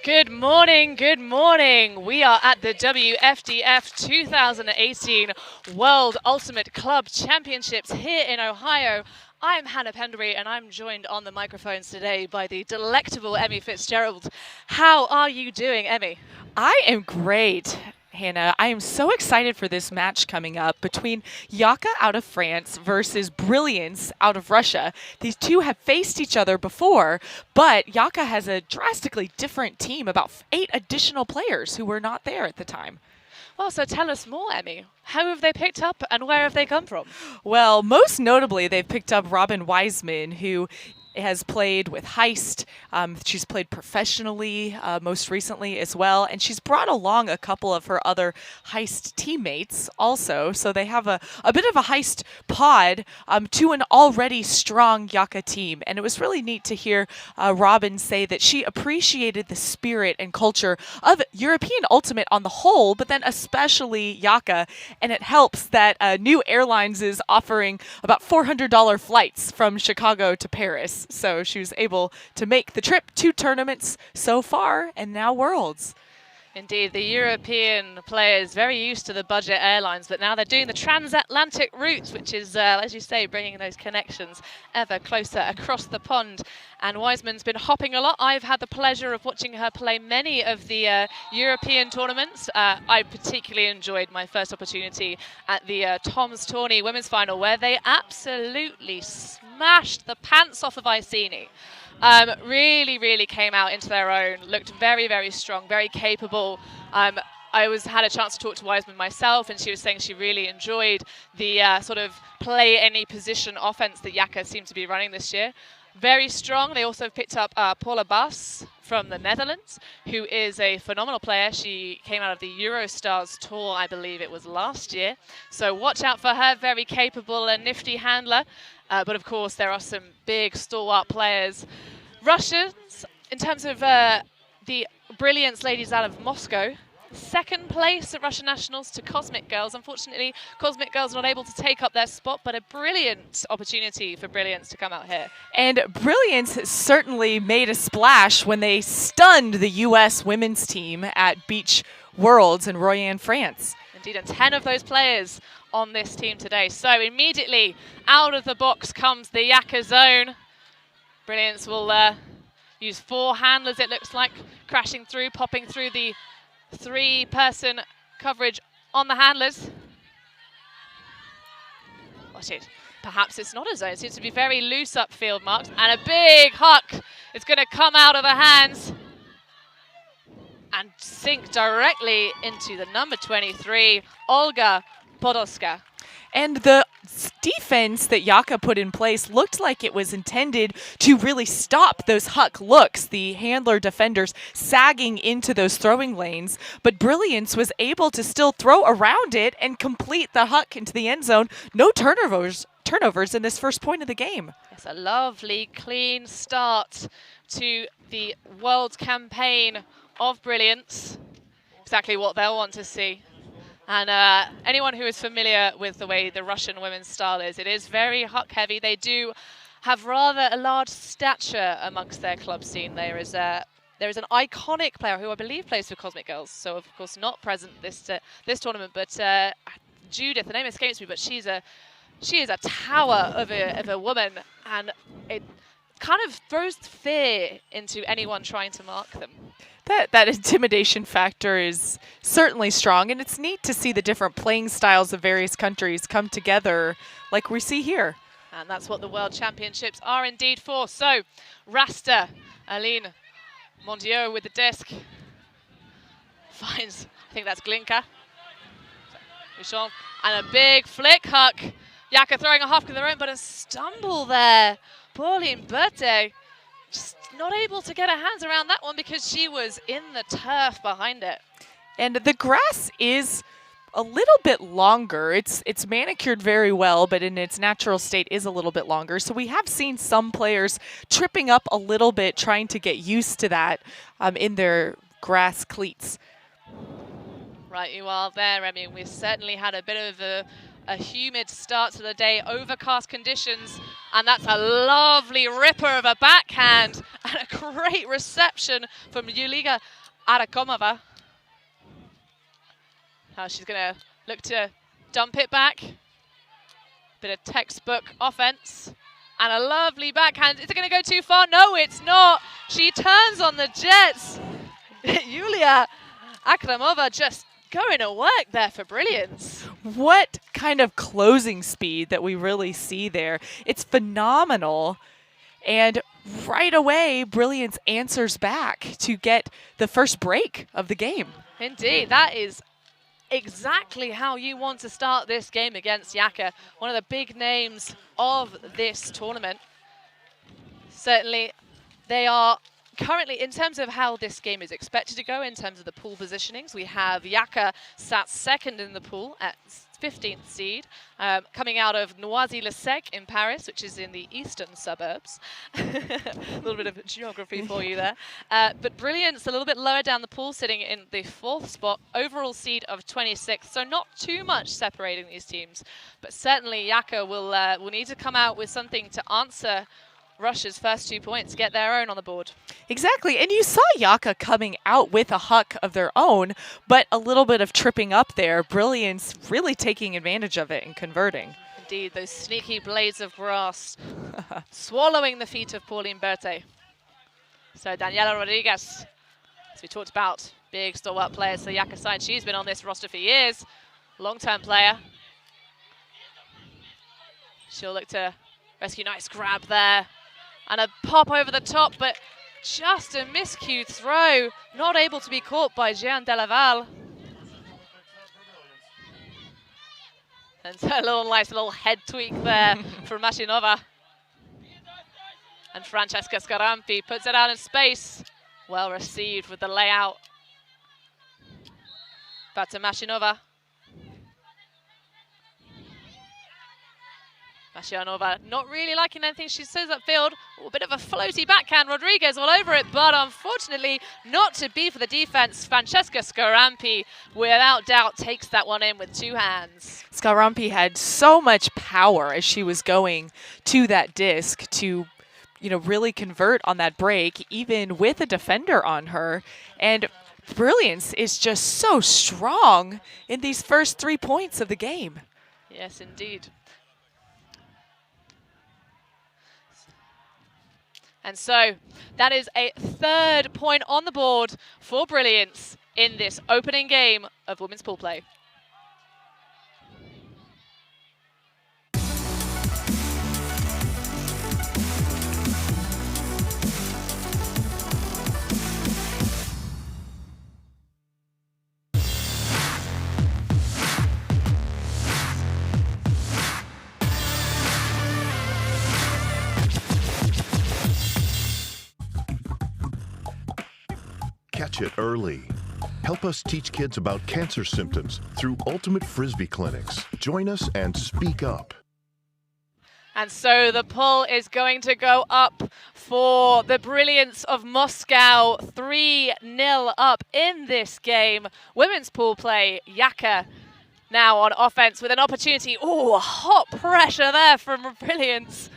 Good morning, good morning. We are at the WFDF 2018 World Ultimate Club Championships here in Ohio. I'm Hannah Penderbury and I'm joined on the microphones today by the delectable Emmy Fitzgerald. How are you doing, Emmy? I am great, Hannah. I am so excited for this match coming up between YAKA out of France versus Brilliance out of Russia. These two have faced each other before, but YAKA has a drastically different team, about 8 additional players who were not there at the time. Well, so tell us more, Emmy. How have they picked up and where have they come from? Well, most notably, they've picked up Robin Wiseman, who has played with Heist. She's played professionally most recently as well, and she's brought along a couple of her other Heist teammates also. So they have a bit of a Heist pod to an already strong YAKA team. And it was really neat to hear Robin say that she appreciated the spirit and culture of European Ultimate on the whole, but then especially YAKA. And it helps that New Airlines is offering about $400 flights from Chicago to Paris. So she was able to make the trip 2 tournaments so far and now Worlds. Indeed, the European players very used to the budget airlines, but now they're doing the transatlantic routes, which is, as you say, bringing those connections ever closer across the pond. And Wiseman's been hopping a lot. I've had the pleasure of watching her play many of the European tournaments. I particularly enjoyed my first opportunity at the Tom's Tourney Women's Final, where they absolutely smashed the pants off of Iceni. Really came out into their own, looked very, very strong, very capable. I had a chance to talk to Wiseman myself, and she was saying she really enjoyed the sort of play any position offense that YAKA seemed to be running this year. Very strong. They also picked up Paula Bas from the Netherlands, who is a phenomenal player. She came out of the Eurostars tour, I believe it was last year. So watch out for her, very capable and nifty handler. But of course, there are some big stalwart players. Russians, in terms of the Brilliance ladies out of Moscow, second place at Russian Nationals to Cosmic Girls. Unfortunately, Cosmic Girls not able to take up their spot, but a brilliant opportunity for Brilliance to come out here. And Brilliance certainly made a splash when they stunned the U.S. women's team at Beach Worlds in Royan, France. Indeed, and 10 of those players on this team today. So immediately out of the box comes the YAKA zone. Brilliance will use 4 handlers, it looks like, crashing through, popping through the 3-person coverage on the handlers. Watch it. Perhaps it's not a zone. It seems to be very loose upfield marks. And a big huck is going to come out of the hands and sink directly into the number 23, Olga Podolska. And the defense that YAKA put in place looked like it was intended to really stop those huck looks, the handler defenders sagging into those throwing lanes. But Brilliance was able to still throw around it and complete the huck into the end zone. No turnovers in this first point of the game. It's a lovely, clean start to the World campaign of Brilliance. Exactly what they'll want to see. And anyone who is familiar with the way the Russian women's style is, it is very huck heavy. They do have rather a large stature amongst their club scene. There is an iconic player who I believe plays for Cosmic Girls, so of course not present this tournament, but Judith, the name escapes me, but she is a tower of a woman, and it kind of throws fear into anyone trying to mark them. That intimidation factor is certainly strong, and it's neat to see the different playing styles of various countries come together like we see here. And that's what the World Championships are indeed for. So, Rasta, Aline Mondiaux with the disc. Finds, I think that's Glinka. Michon, and a big flick huck. YAKA throwing a huck of their own, but a stumble there. Pauline Berthe just not able to get her hands around that one because she was in the turf behind it. And the grass is a little bit longer. It's manicured very well, but in its natural state is a little bit longer. So we have seen some players tripping up a little bit, trying to get used to that in their grass cleats. Right, you are there. I mean, we've certainly had a bit of a humid start to the day, overcast conditions, and that's a lovely ripper of a backhand and a great reception from Yulia Arakomova. Now she's going to look to dump it back. Bit of textbook offense. And a lovely backhand. Is it going to go too far? No, it's not. She turns on the jets. Yulia Akramova just going to work there for Brilliance. What kind of closing speed that we really see there. It's phenomenal. And right away, Brilliance answers back to get the first break of the game. Indeed, that is exactly how you want to start this game against YAKA, one of the big names of this tournament. Certainly, they are currently, in terms of how this game is expected to go, in terms of the pool positionings, we have YAKA sat second in the pool at 15th seed, coming out of Noisy-le-Sec in Paris, which is in the eastern suburbs. A little bit of geography for you there. But Brilliance a little bit lower down the pool, sitting in the 4th spot, overall seed of 26th, so not too much separating these teams. But certainly YAKA will need to come out with something to answer Russia's first 2 points, get their own on the board. Exactly, and you saw YAKA coming out with a huck of their own, but a little bit of tripping up there. Brilliance really taking advantage of it and converting. Indeed, those sneaky blades of grass swallowing the feet of Pauline Berthe. So Daniela Rodriguez, as we talked about, big stalwart player for the YAKA side. She's been on this roster for years, long-term player. She'll look to rescue, nice grab there. And a pop over the top, but just a miscued throw. Not able to be caught by Jean Delaval. And so a nice little head tweak there from Mashinova. And Francesca Scarampi puts it out in space. Well received with the layout. Back to Mashinova. Mashinova not really liking anything she says upfield. A bit of a floaty backhand, Rodriguez all over it, but unfortunately not to be for the defense. Francesca Scarampi, without doubt, takes that one in with 2 hands. Scarampi had so much power as she was going to that disc to, really convert on that break, even with a defender on her. And Brilliance is just so strong in these first 3 points of the game. Yes, indeed. And so that is a 3rd point on the board for Brilliance in this opening game of women's pool play. Catch it early. Help us teach kids about cancer symptoms through Ultimate Frisbee clinics. Join us and speak up. And so the pull is going to go up for the Brilliance of Moscow, 3-0 up in this game. Women's pool play, YAKA now on offense with an opportunity. Oh, hot pressure there from Brilliance.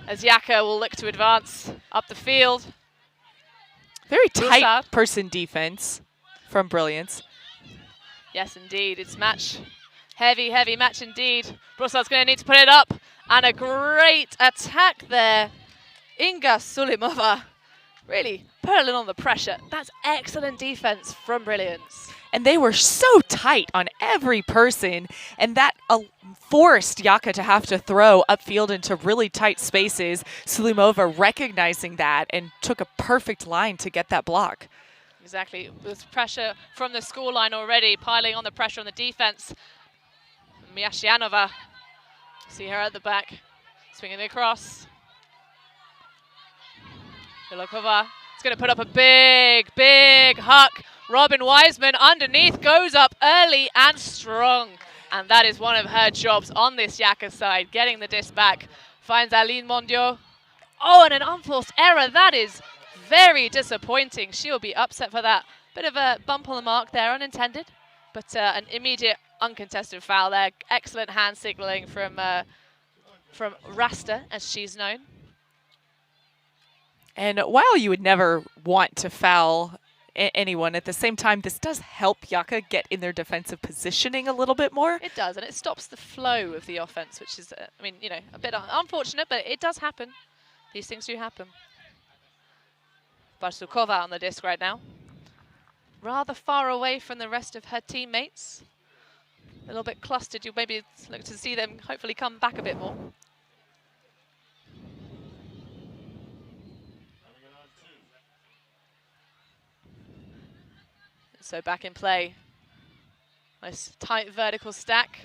As YAKA will look to advance up the field. Very tight person defense from Brilliance. Yes, indeed. It's match. Heavy match indeed. Broussard's going to need to put it up. And a great attack there. Inga Sulimova really putting on the pressure. That's excellent defense from Brilliance. And they were so tight on every person, and that forced YAKA to have to throw upfield into really tight spaces. Sulimova recognizing that and took a perfect line to get that block. Exactly. There's pressure from the scoreline already, piling on the pressure on the defense. Miashianova, see her at the back, swinging it across. Vilokova is going to put up a big huck. Robin Wiseman underneath goes up early and strong. And that is one of her jobs on this YAKA side, getting the disc back. Finds Aline Mondio. Oh, and an unforced error. That is very disappointing. She'll be upset for that. Bit of a bump on the mark there, unintended. But an immediate uncontested foul there. Excellent hand signaling from Rasta, as she's known. And while you would never want to foul anyone, at the same time, this does help YAKA get in their defensive positioning a little bit more. It does, and it stops the flow of the offense, which is, I mean, you know, a bit unfortunate, but it does happen. These things do happen. Barsukova on the disc right now. Rather far away from the rest of her teammates. A little bit clustered. You maybe look to see them hopefully come back a bit more. So back in play. Nice tight vertical stack.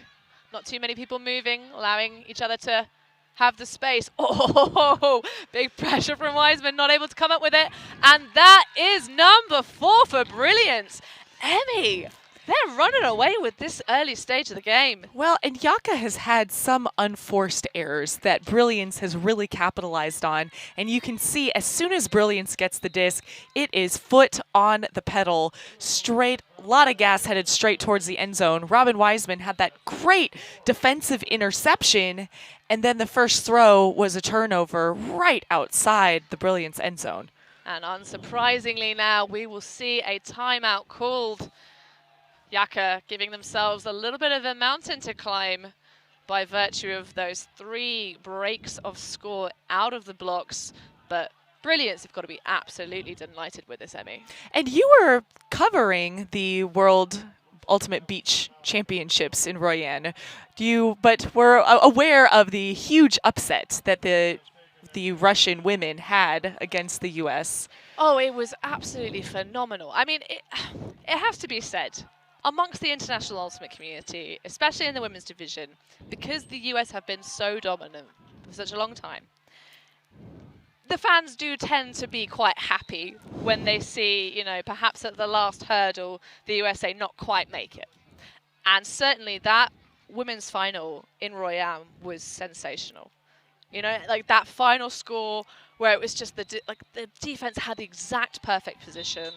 Not too many people moving, allowing each other to have the space. Oh, big pressure from Wiseman, not able to come up with it. And that is number 4 for Brilliance. Emmy, they're running away with this early stage of the game. Well, and YAKA has had some unforced errors that Brilliance has really capitalized on. And you can see as soon as Brilliance gets the disc, it is foot on the pedal, straight, a lot of gas headed straight towards the end zone. Robin Wiseman had that great defensive interception, and then the first throw was a turnover right outside the Brilliance end zone. And unsurprisingly now, we will see a timeout called. YAKA giving themselves a little bit of a mountain to climb by virtue of those 3 breaks of score out of the blocks. But Brilliance have got to be absolutely delighted with this, Emmy. And you were covering the World Ultimate Beach Championships in Royan. But were aware of the huge upset that the Russian women had against the U.S. Oh, it was absolutely phenomenal. I mean, it has to be said, amongst the international ultimate community, especially in the women's division, because the US have been so dominant for such a long time, the fans do tend to be quite happy when they see, you know, perhaps at the last hurdle, the USA not quite make it. And certainly that women's final in Royan was sensational. You know, like that final score where it was just the defense had the exact perfect position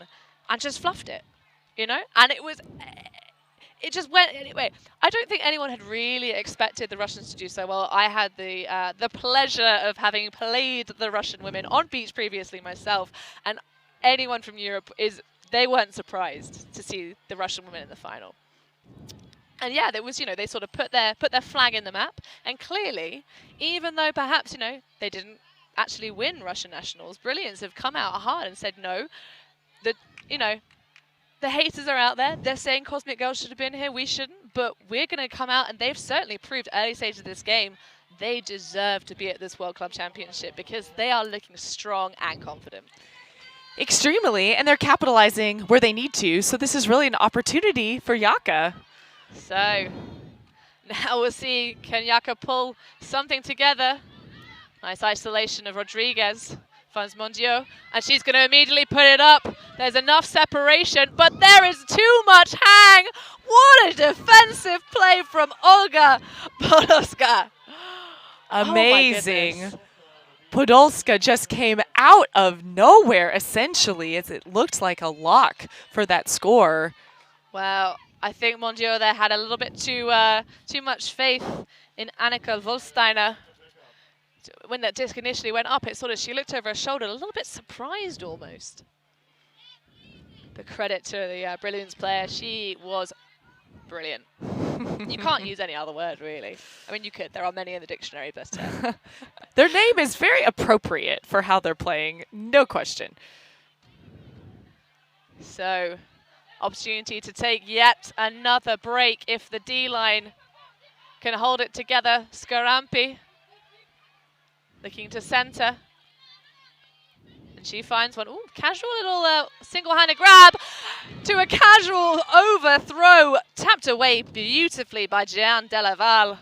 and just fluffed it. You know, and it just went anyway. I don't think anyone had really expected the Russians to do so well. I had the pleasure of having played the Russian women on beach previously myself, and anyone from Europe they weren't surprised to see the Russian women in the final. And yeah, there was, you know, they sort of put their flag in the map, and clearly, even though perhaps, you know, they didn't actually win Russian nationals, Brilliance have come out hard and said no. The haters are out there. They're saying Cosmic Girls should have been here. We shouldn't. But we're going to come out, and they've certainly proved early stage of this game they deserve to be at this World Club Championship because they are looking strong and confident. Extremely, and they're capitalizing where they need to. So this is really an opportunity for YAKA. So now we'll see, can YAKA pull something together? Nice isolation of Rodriguez. Finds Mondiaux, and she's going to immediately put it up. There's enough separation, but there is too much hang. What a defensive play from Olga Podolska. Amazing. Podolska just came out of nowhere, essentially, as it looked like a lock for that score. Well, I think Mondiaux there had a little bit too much faith in Annika Wolsteiner. When that disc initially went up, she looked over her shoulder, a little bit surprised almost. But credit to the Brilliance player, she was brilliant. You can't use any other word, really. I mean, you could. There are many in the dictionary, but... Their name is very appropriate for how they're playing, no question. So, opportunity to take yet another break if the D-line can hold it together. Scarampi looking to center. And she finds one. Ooh, casual little single-handed grab to a casual overthrow. Tapped away beautifully by Jeanne Delaval.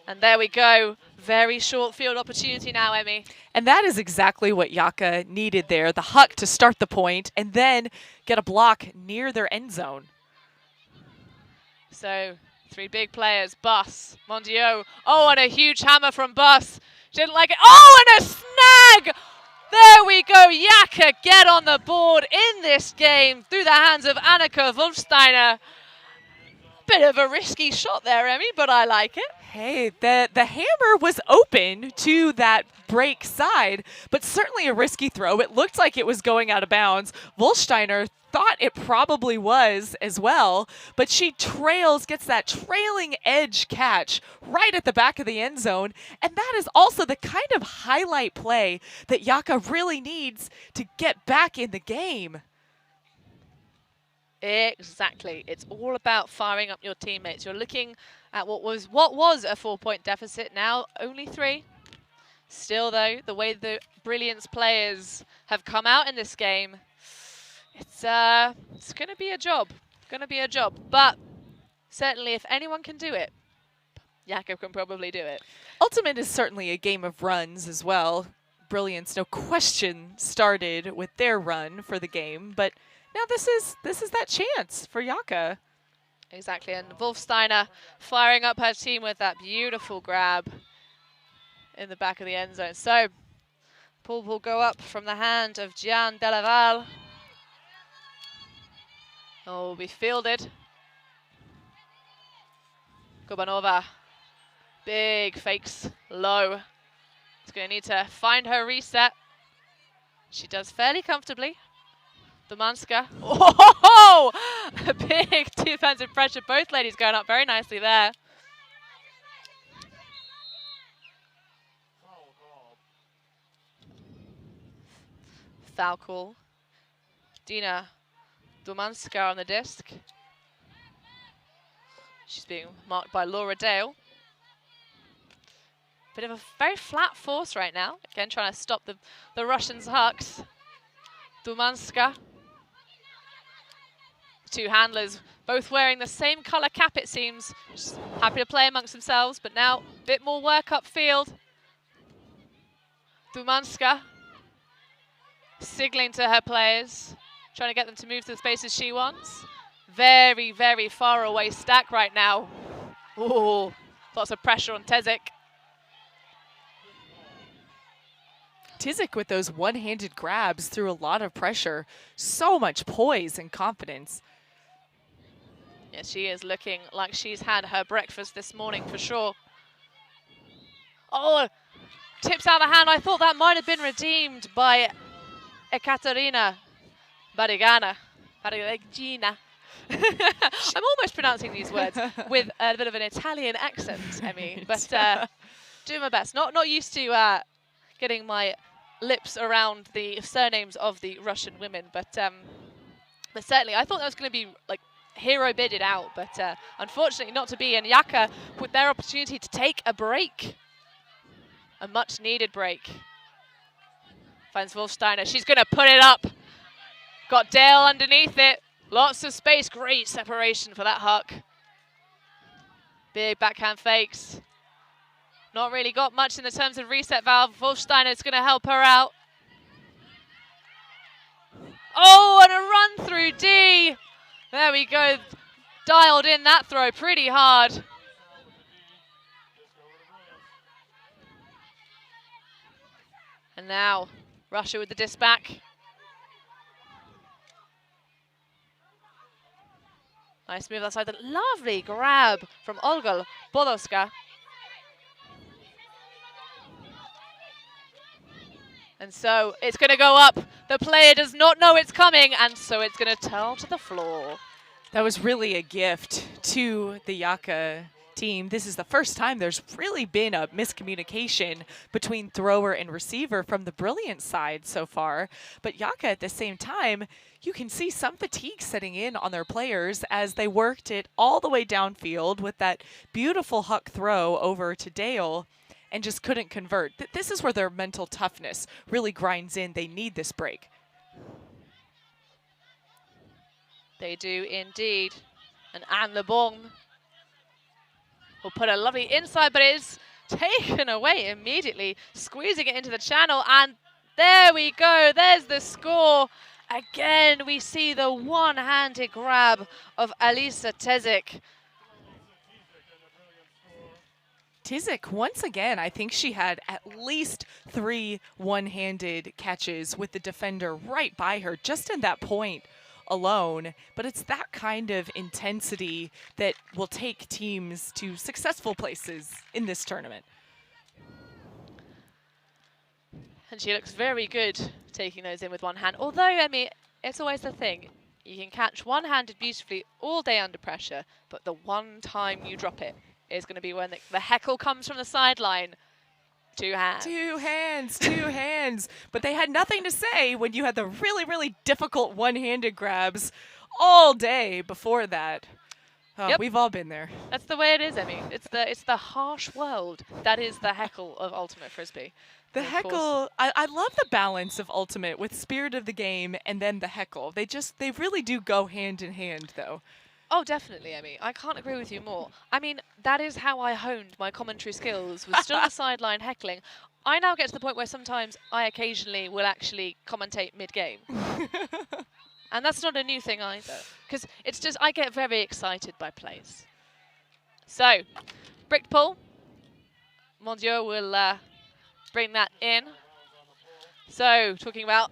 And there we go. Very short field opportunity now, Emmy. And that is exactly what YAKA needed there. The huck to start the point and then get a block near their end zone. So, 3 big players. Bus, Mondiaux. Oh, and a huge hammer from Bus. She didn't like it. Oh, and a snag! There we go. YAKA get on the board in this game through the hands of Annika Wolfsteiner. Bit of a risky shot there, Emmy, but I like it. Hey, the hammer was open to that break side, but certainly a risky throw. It looked like it was going out of bounds. Wolsteiner thought it probably was as well, but she gets that trailing edge catch right at the back of the end zone, and that is also the kind of highlight play that YAKA really needs to get back in the game. Exactly. It's all about firing up your teammates. You're looking at what was a 4-point deficit, now only 3. Still, though, the way the Brilliance players have come out in this game, it's going to be a job. But certainly, if anyone can do it, YAKA can probably do it. Ultimate is certainly a game of runs as well. Brilliance, no question, started with their run for the game, but now this is that chance for YAKA. Exactly, and Wolfsteiner firing up her team with that beautiful grab in the back of the end zone. So, ball will go up from the hand of Gian Delaval. Oh, will be fielded. Gobanova, big fakes, low. It's going to need to find her reset. She does fairly comfortably. Domanska. Oh, a big defensive pressure. Both ladies going up very nicely there. Foul call. Dina Domanska on the disc. She's being marked by Laura Dale. Bit of a very flat force right now. Again, trying to stop the Russians' hucks. Domanska. Two handlers, both wearing the same colour cap, it seems. Just happy to play amongst themselves, but now a bit more work upfield. Domanska signaling to her players, trying to get them to move to the spaces she wants. Very, very far away stack right now. Ooh, lots of pressure on Tezik. Tizik with those one-handed grabs threw a lot of pressure. So much poise and confidence. Yeah, she is looking like she's had her breakfast this morning for sure. Oh, tips out of the hand. I thought that might have been redeemed by Ekaterina Barigana. Barigina. I'm almost pronouncing these words with a bit of an Italian accent, Emmy, but doing my best. Not used to getting my lips around the surnames of the Russian women, but certainly I thought that was going to be like hero bidded out, but unfortunately not to be. And YAKA with their opportunity to take a break, a much needed break. Finds Wolfsteiner. She's going to put it up. Got Dale underneath it. Lots of space. Great separation for that huck. Big backhand fakes. Not really got much in the terms of reset valve. Wolfsteiner is going to help her out. Oh, and a run through D. There we go. Dialed in that throw pretty hard. And now Russia with the disc back. Nice move outside. The lovely grab from Olga Bodowska. And so it's going to go up. The player does not know it's coming, and so it's going to tumble to the floor. That was really a gift to the YAKA team. This is the first time there's really been a miscommunication between thrower and receiver from the Brilliance side so far. But YAKA at the same time, you can see some fatigue setting in on their players as they worked it all the way downfield with that beautiful huck throw over to Dale and just couldn't convert. This is where their mental toughness really grinds in. They need this break. They do indeed. And Anne LeBon will put a lovely inside, but it is taken away immediately, squeezing it into the channel. And there we go. There's the score. Again, we see the one-handed grab of Alisa Tezik. Tizik, once again, I think she had at least 3 one-handed catches with the defender right by her, just in that point alone, but it's that kind of intensity that will take teams to successful places in this tournament. And she looks very good taking those in with one hand. Although, I mean, it's always the thing. You can catch one-handed beautifully all day under pressure, but the one time you drop it is going to be when the heckle comes from the sideline. Two hands. Two hands, two hands. But they had nothing to say when you had the really, really difficult one-handed grabs all day before that. Oh, Yep. We've all been there. That's the way it is, Emmy. It's the harsh world that is the heckle of Ultimate Frisbee. The heckle, I love the balance of Ultimate with spirit of the game and then the heckle. They really do go hand in hand, though. Oh, definitely, Emmy. I can't agree with you more. I mean, that is how I honed my commentary skills, was still on the sideline heckling. I now get to the point where sometimes I occasionally will actually commentate mid-game. And that's not a new thing either, because it's just, I get very excited by plays. So, bricked pull. Mondiaux will bring that in. So, talking about,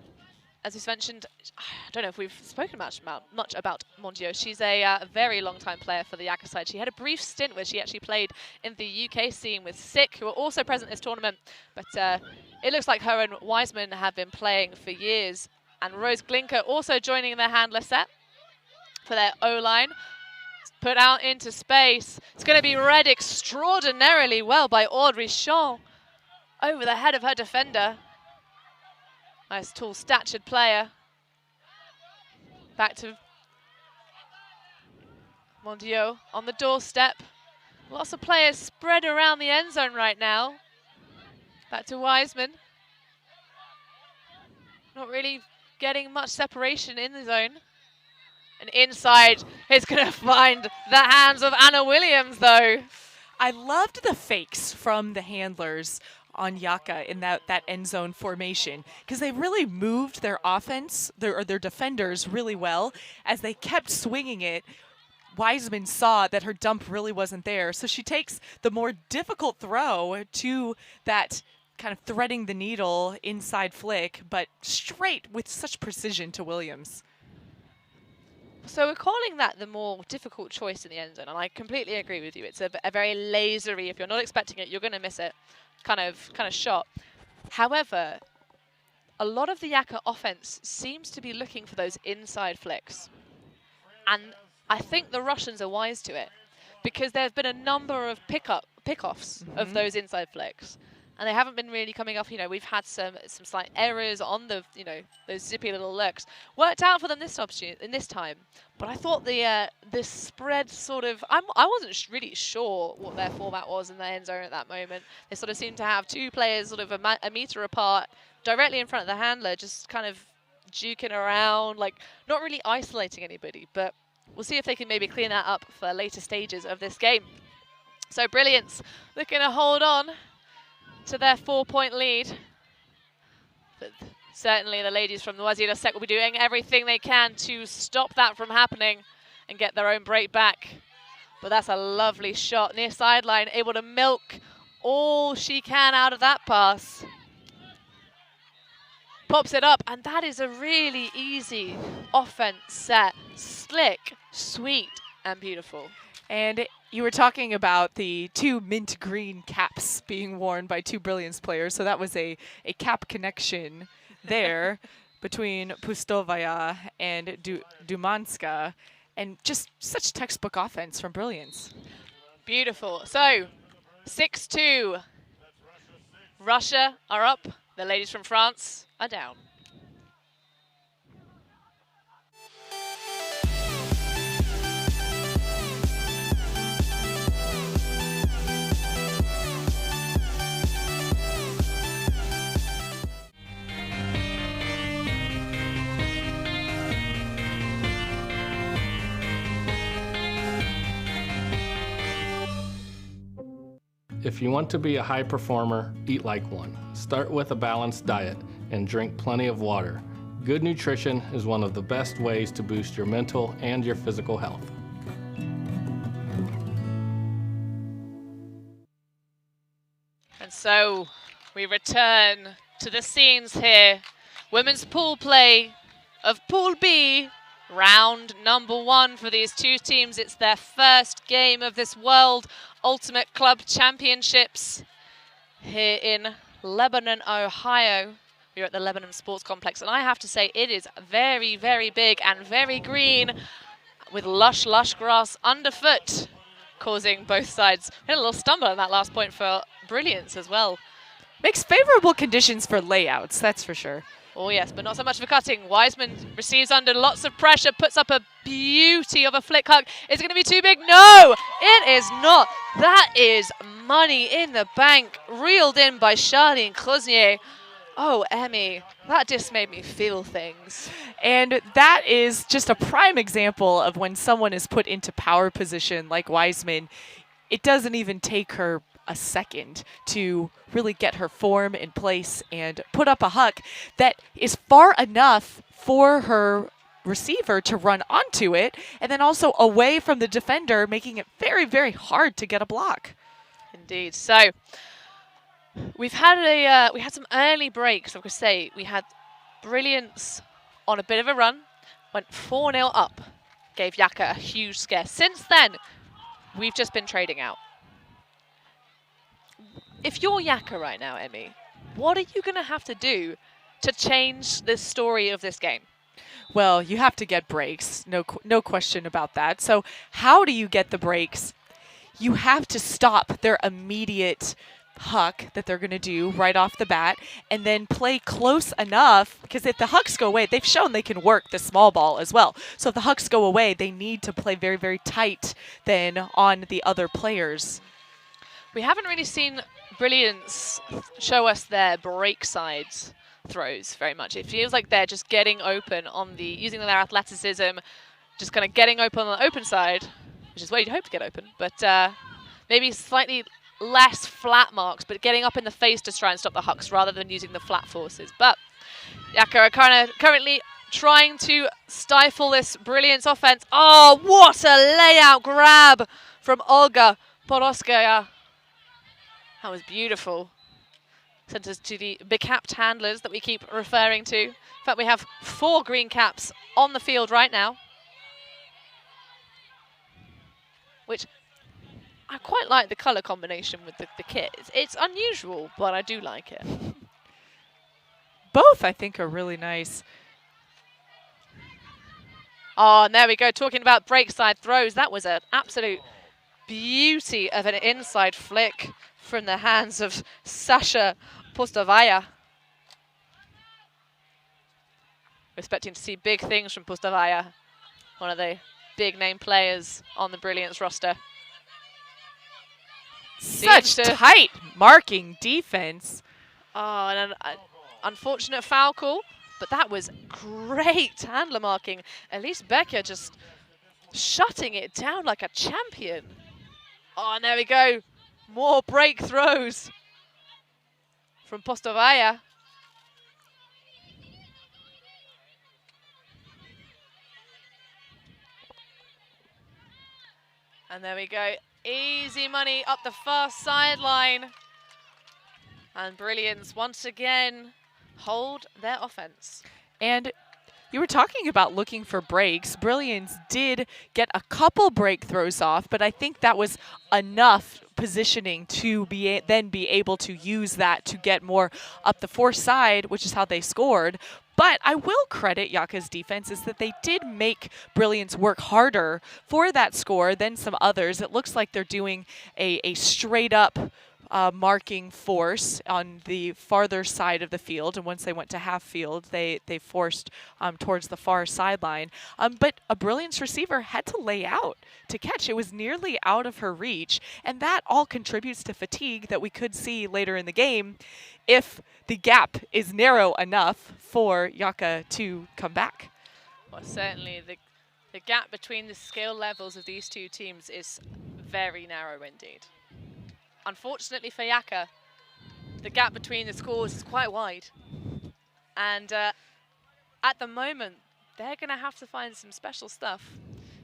as we've mentioned, I don't know if we've spoken much about Mondiaux. She's a very long-time player for the YAKA side. She had a brief stint where she actually played in the UK scene with SICK, who are also present in this tournament. But it looks like her and Wiseman have been playing for years. And Rose Glinka also joining their handler set for their O-line. Put out into space. It's going to be read extraordinarily well by Audrey Shaw over the head of her defender. Nice tall statured player. Back to Mondiaux on the doorstep. Lots of players spread around the end zone right now. Back to Wiseman. Not really getting much separation in the zone. And inside, it's going to find the hands of Anna Williams, though. I loved the fakes from the handlers on YAKA in that end zone formation, because they really moved their offense, their defenders really well. As they kept swinging it, Wiseman saw that her dump really wasn't there. So she takes the more difficult throw to that kind of threading the needle inside flick, but straight with such precision to Williams. So we're calling that the more difficult choice in the end zone, and I completely agree with you. It's a very lasery, if you're not expecting it, you're going to miss it, kind of shot. However, a lot of the YAKA offense seems to be looking for those inside flicks. And I think the Russians are wise to it, because there have been a number of pickoffs of those inside flicks. And they haven't been really coming off. You know, we've had some slight errors on the, those zippy little looks. Worked out for them this time. But I thought the spread sort of, I wasn't really sure what their format was in the end zone at that moment. They sort of seemed to have two players sort of a meter apart, directly in front of the handler, just kind of juking around, like not really isolating anybody. But we'll see if they can maybe clean that up for later stages of this game. So Brilliance looking to hold on to their 4-point lead. But certainly the ladies from the WUCC will be doing everything they can to stop that from happening and get their own break back. But that's a lovely shot near sideline, able to milk all she can out of that pass. Pops it up, and that is a really easy offense set. Slick, sweet, and beautiful. And you were talking about the two mint green caps being worn by two Brilliance players, so that was a cap connection there between Pustovaya and Dumanska, and just such textbook offense from Brilliance. Beautiful. So 6-2. Russia are up. The ladies from France are down. If you want to be a high performer, eat like one. Start with a balanced diet and drink plenty of water. Good nutrition is one of the best ways to boost your mental and your physical health. And so we return to the scenes here. Women's pool play of Pool B. Round number 1 for these two teams. It's their first game of this World Ultimate Club Championships here in Lebanon, Ohio. We're at the Lebanon Sports Complex, and I have to say it is very, very big and very green with lush, lush grass underfoot, causing both sides. We had a little stumble on that last point for Brilliance as well. Makes favorable conditions for layouts, that's for sure. Oh yes, but not so much for cutting. Wiseman receives under lots of pressure, puts up a beauty of a flick hug. Is it going to be too big? No, it is not. That is money in the bank, reeled in by Charlene Crosnier. Oh, Emmy, that just made me feel things. And that is just a prime example of when someone is put into power position like Wiseman, it doesn't even take her a second to really get her form in place and put up a huck that is far enough for her receiver to run onto it and then also away from the defender, making it very, very hard to get a block. Indeed. So we've had we had some early breaks. I could say we had Brilliance on a bit of a run, went 4-0 up, gave YAKA a huge scare. Since then, we've just been trading out. If you're YAKA right now, Emmy, what are you going to have to do to change the story of this game? Well, you have to get breaks, no question about that. So how do you get the breaks? You have to stop their immediate huck that they're going to do right off the bat and then play close enough, because if the hucks go away, they've shown they can work the small ball as well. So if the hucks go away, they need to play very, very tight then on the other players. We haven't really seen Brilliance show us their break side throws very much. It feels like they're just getting open on the, using their athleticism, just kind of getting open on the open side, which is where you'd hope to get open, but maybe slightly less flat marks, but getting up in the face to try and stop the hucks rather than using the flat forces. But YAKA are currently trying to stifle this Brilliance offense. Oh, what a layout grab from Olga Poroskaya. That was beautiful. Sent us to the becapped handlers that we keep referring to. In fact, we have 4 green caps on the field right now, which I quite like the colour combination with the kit. It's unusual, but I do like it. Both, I think, are really nice. Oh, and there we go, talking about break side throws. That was an absolute beauty of an inside flick from the hands of Sasha Pustovaya. We're expecting to see big things from Pustovaya, one of the big name players on the Brilliance roster. Such tight marking defense. Oh, and an unfortunate foul call, but that was great handler marking. Elise Becker just shutting it down like a champion. Oh, and there we go. More break throws from Pustovaya. And there we go. Easy money up the far sideline. And Brilliance once again hold their offense. And you were talking about looking for breaks. Brilliance did get a couple break throws off, but I think that was enough positioning to then be able to use that to get more up the fore side, which is how they scored. But I will credit YAKA's defense is that they did make Brilliance work harder for that score than some others. It looks like they're doing a straight up marking force on the farther side of the field, and once they went to half field, they forced towards the far sideline. But a Brilliance receiver had to lay out to catch. It was nearly out of her reach, and that all contributes to fatigue that we could see later in the game if the gap is narrow enough for YAKA to come back. Well, certainly the gap between the skill levels of these two teams is very narrow indeed. Unfortunately for YAKA, the gap between the scores is quite wide. And at the moment, they're going to have to find some special stuff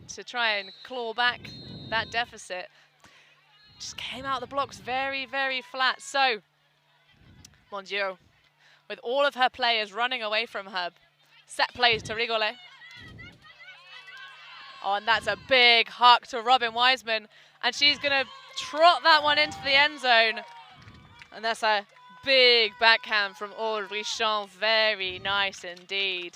to try and claw back that deficit. Just came out of the blocks very, very flat. So, Mondiaux, with all of her players running away from her, set plays to Rigole. Oh, and that's a big huck to Robin Wiseman. And she's going to trot that one into the end zone. And that's a big backhand from Aude Richon. Very nice indeed.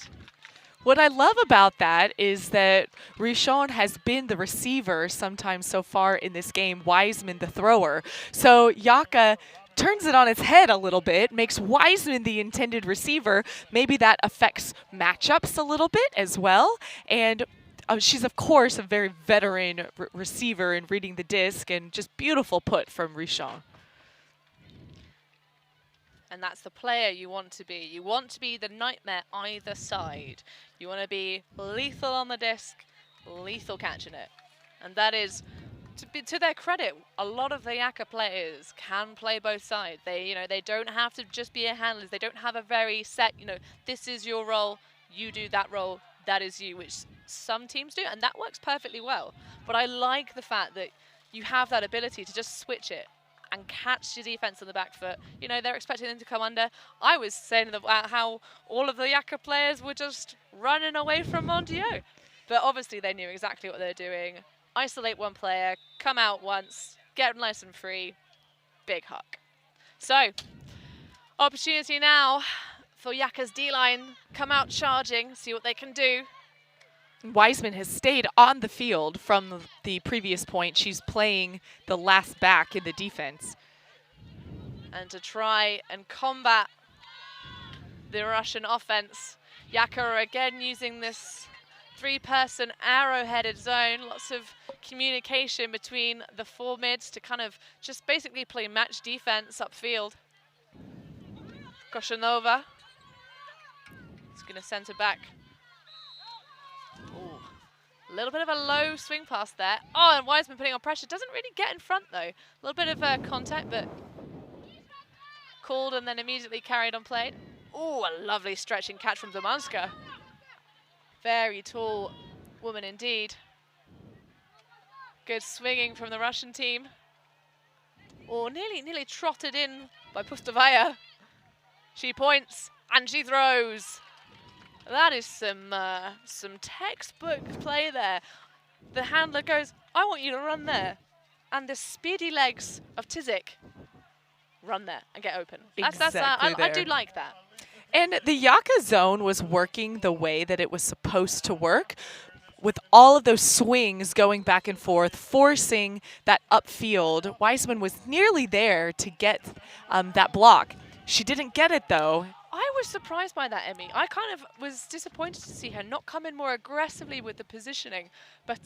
What I love about that is that Richon has been the receiver sometimes so far in this game, Wiseman the thrower. So YAKA turns it on its head a little bit, makes Wiseman the intended receiver. Maybe that affects matchups a little bit as well. And she's, of course, a very veteran receiver in reading the disc, and just beautiful put from Richon. And that's the player you want to be. You want to be the nightmare either side. You want to be lethal on the disc, lethal catching it. And that is, to their credit, a lot of the YAKA players can play both sides. They don't have to just be a handler. They don't have a very set, this is your role, you do that role, that is you, which some teams do, and that works perfectly well. But I like the fact that you have that ability to just switch it and catch your defense on the back foot. They're expecting them to come under. I was saying about how all of the YAKA players were just running away from Mondiaux. But obviously they knew exactly what they're doing. Isolate one player, come out once, get nice and free, big huck. So, opportunity now for YAKA's D-line. Come out charging, see what they can do. Wiseman has stayed on the field from the previous point. She's playing the last back in the defense. And to try and combat the Russian offense, YAKA are again using this three-person arrow-headed zone. Lots of communication between the four mids to kind of just basically play match defense upfield. Koshanova is going to center back. Ooh, a little bit of a low swing pass there. Oh, and Wiseman putting on pressure. Doesn't really get in front, though. A little bit of contact, but called and then immediately carried on played. Ooh, a lovely stretching catch from Zamanska. Very tall woman indeed. Good swinging from the Russian team. Oh, nearly trotted in by Pustavaya. She points and she throws. That is some textbook play there. The handler goes, I want you to run there. And the speedy legs of Tizik run there and get open. I do like that. And the YAKA zone was working the way that it was supposed to work, with all of those swings going back and forth, forcing that upfield. Wiseman was nearly there to get that block. She didn't get it, though. I was surprised by that, Emmy. I kind of was disappointed to see her not come in more aggressively with the positioning. But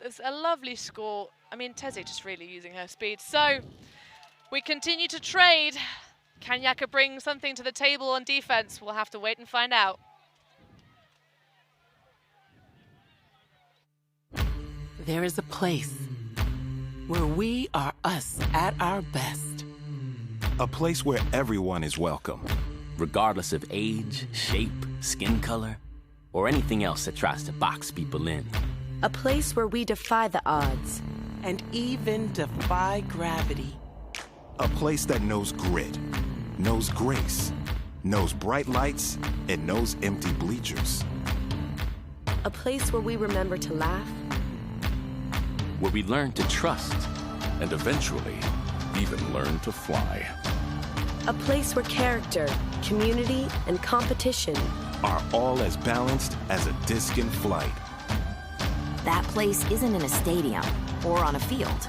it's a lovely score. I mean, Teze just really using her speed. So we continue to trade. Can YAKA bring something to the table on defense? We'll have to wait and find out. There is a place where we are us at our best. A place where everyone is welcome, regardless of age, shape, skin color, or anything else that tries to box people in. A place where we defy the odds. And even defy gravity. a place that knows grit, knows grace, knows bright lights, and knows empty bleachers. A place where we remember to laugh. Where we learn to trust. And eventually, even learn to fly. A place where character, community, and competition are all as balanced as a disc in flight. That place isn't in a stadium or on a field.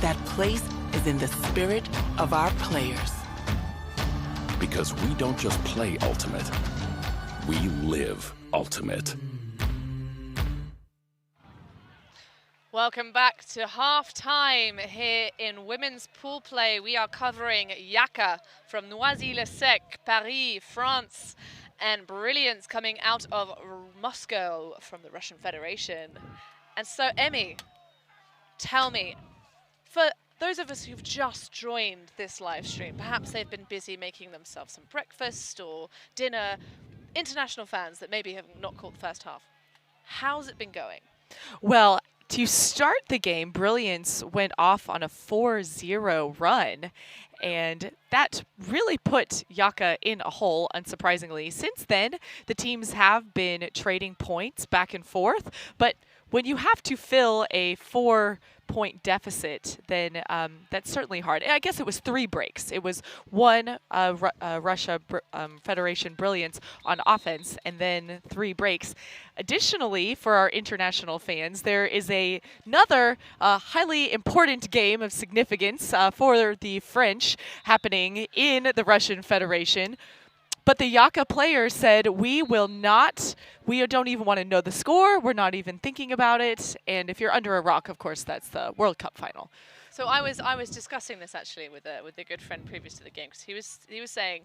That place is in the spirit of our players. Because we don't just play ultimate, we live ultimate. Welcome back to half-time here in women's pool play. We are covering YAKA from Noisy-le-Sec, Paris, France, and Brilliance coming out of Moscow from the Russian Federation. And so, Emmy, tell me, for those of us who've just joined this live stream, perhaps they've been busy making themselves some breakfast or dinner, international fans that maybe have not caught the first half, how's it been going? Well, to start the game, Brilliance went off on a 4-0 run. and that really put YAKA in a hole, unsurprisingly. Since then, the teams have been trading points back and forth, but when you have to fill a 4-point deficit, then that's certainly hard. I guess it was 3 breaks. It was one Russia Federation Brilliance on offense, and then 3 breaks. Additionally, for our international fans, there is another highly important game of significance for the French happening in the Russian Federation. But the YAKA players said, we don't even want to know the score. We're not even thinking about it. And if you're under a rock, of course, that's the World Cup final. So I was discussing this actually with a good friend previous to the game, because he was saying,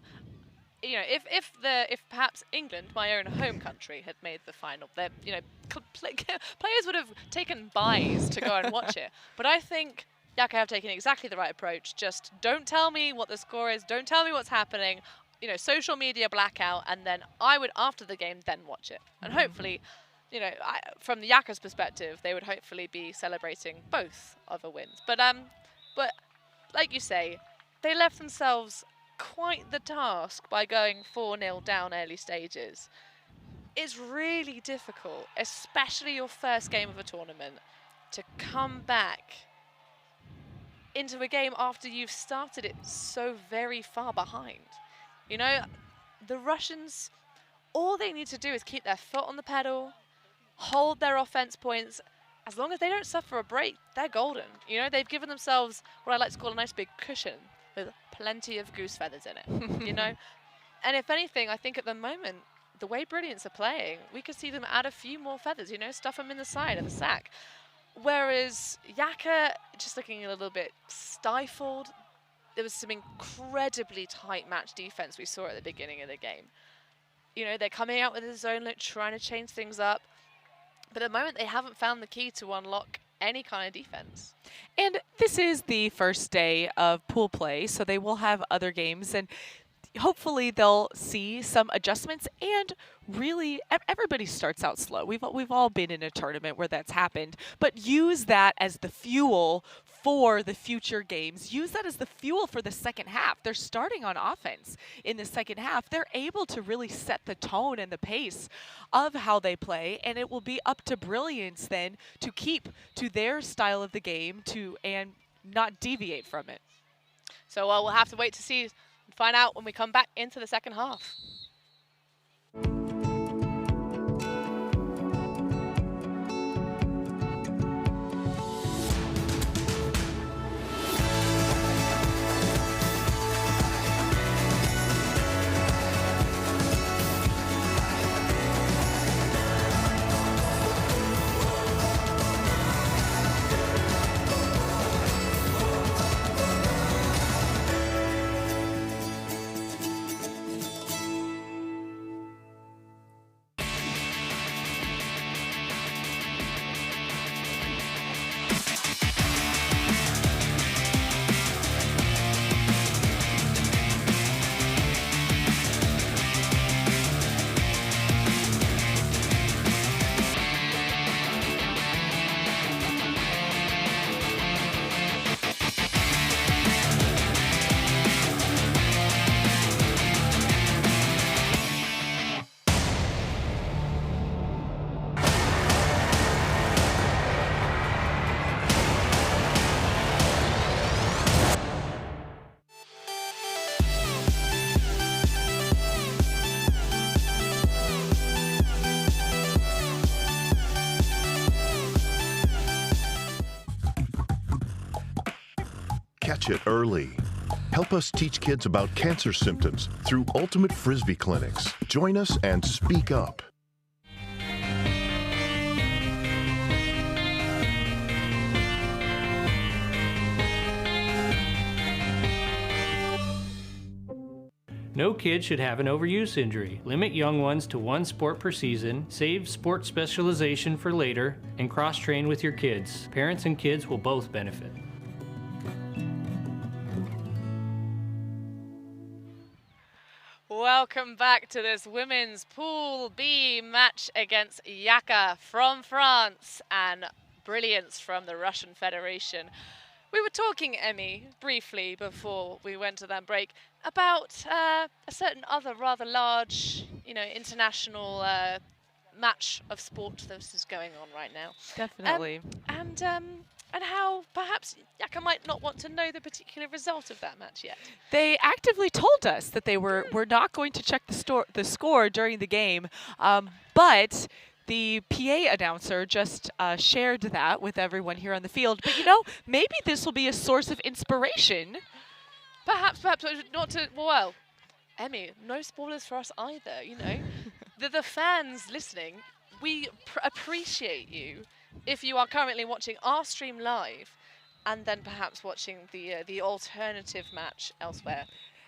you know, if perhaps England, my own home country, had made the final, that, you know, players would have taken buys to go and watch it. But I think YAKA have taken exactly the right approach. Just don't tell me what the score is. Don't tell me what's happening. You know, social media blackout, and then I would, after the game, then watch it. And hopefully, you know, from the YAKA's perspective, they would hopefully be celebrating both of the wins. But like you say, they left themselves quite the task by going 4-0 down early stages. It's really difficult, especially your first game of a tournament, to come back into a game after you've started it so very far behind. You know, the Russians, all they need to do is keep their foot on the pedal, hold their offense points. As long as they don't suffer a break, they're golden. You know, they've given themselves what I like to call a nice big cushion with plenty of goose feathers in it, you know? And if anything, I think at the moment, the way Brilliance are playing, we could see them add a few more feathers, you know, stuff them in the side of the sack. Whereas YAKA, just looking a little bit stifled. There was some incredibly tight match defense we saw at the beginning of the game. You know, they're coming out with a zone look, trying to change things up. But at the moment, they haven't found the key to unlock any kind of defense. And this is the first day of pool play, so they will have other games. And hopefully they'll see some adjustments, and really everybody starts out slow. We've all been in a tournament where that's happened, but use that as the fuel for the future games. Use that as the fuel for the second half. They're starting on offense in the second half. They're able to really set the tone and the pace of how they play, and it will be up to Brilliance then to keep to their style of the game and not deviate from it. So we'll have to wait to see and find out when we come back into the second half. Catch it early. Help us teach kids about cancer symptoms through Ultimate Frisbee clinics. Join us and speak up. No kid should have an overuse injury. Limit young ones to 1 sport per season, save sport specialization for later, and cross-train with your kids. Parents and kids will both benefit. Welcome back to this Women's Pool B match against YAKA from France and Brilliance from the Russian Federation. We were talking, Emmy, briefly before we went to that break, about a certain other rather large, international match of sport that is going on right now. Definitely. And how perhaps YAKA might not want to know the particular result of that match yet. They actively told us that they were not going to check the score during the game, but the PA announcer just shared that with everyone here on the field. But maybe this will be a source of inspiration. Perhaps not to. Well, Emmy, no spoilers for us either. The fans listening, we appreciate you if you are currently watching our stream live, and then perhaps watching the alternative match elsewhere.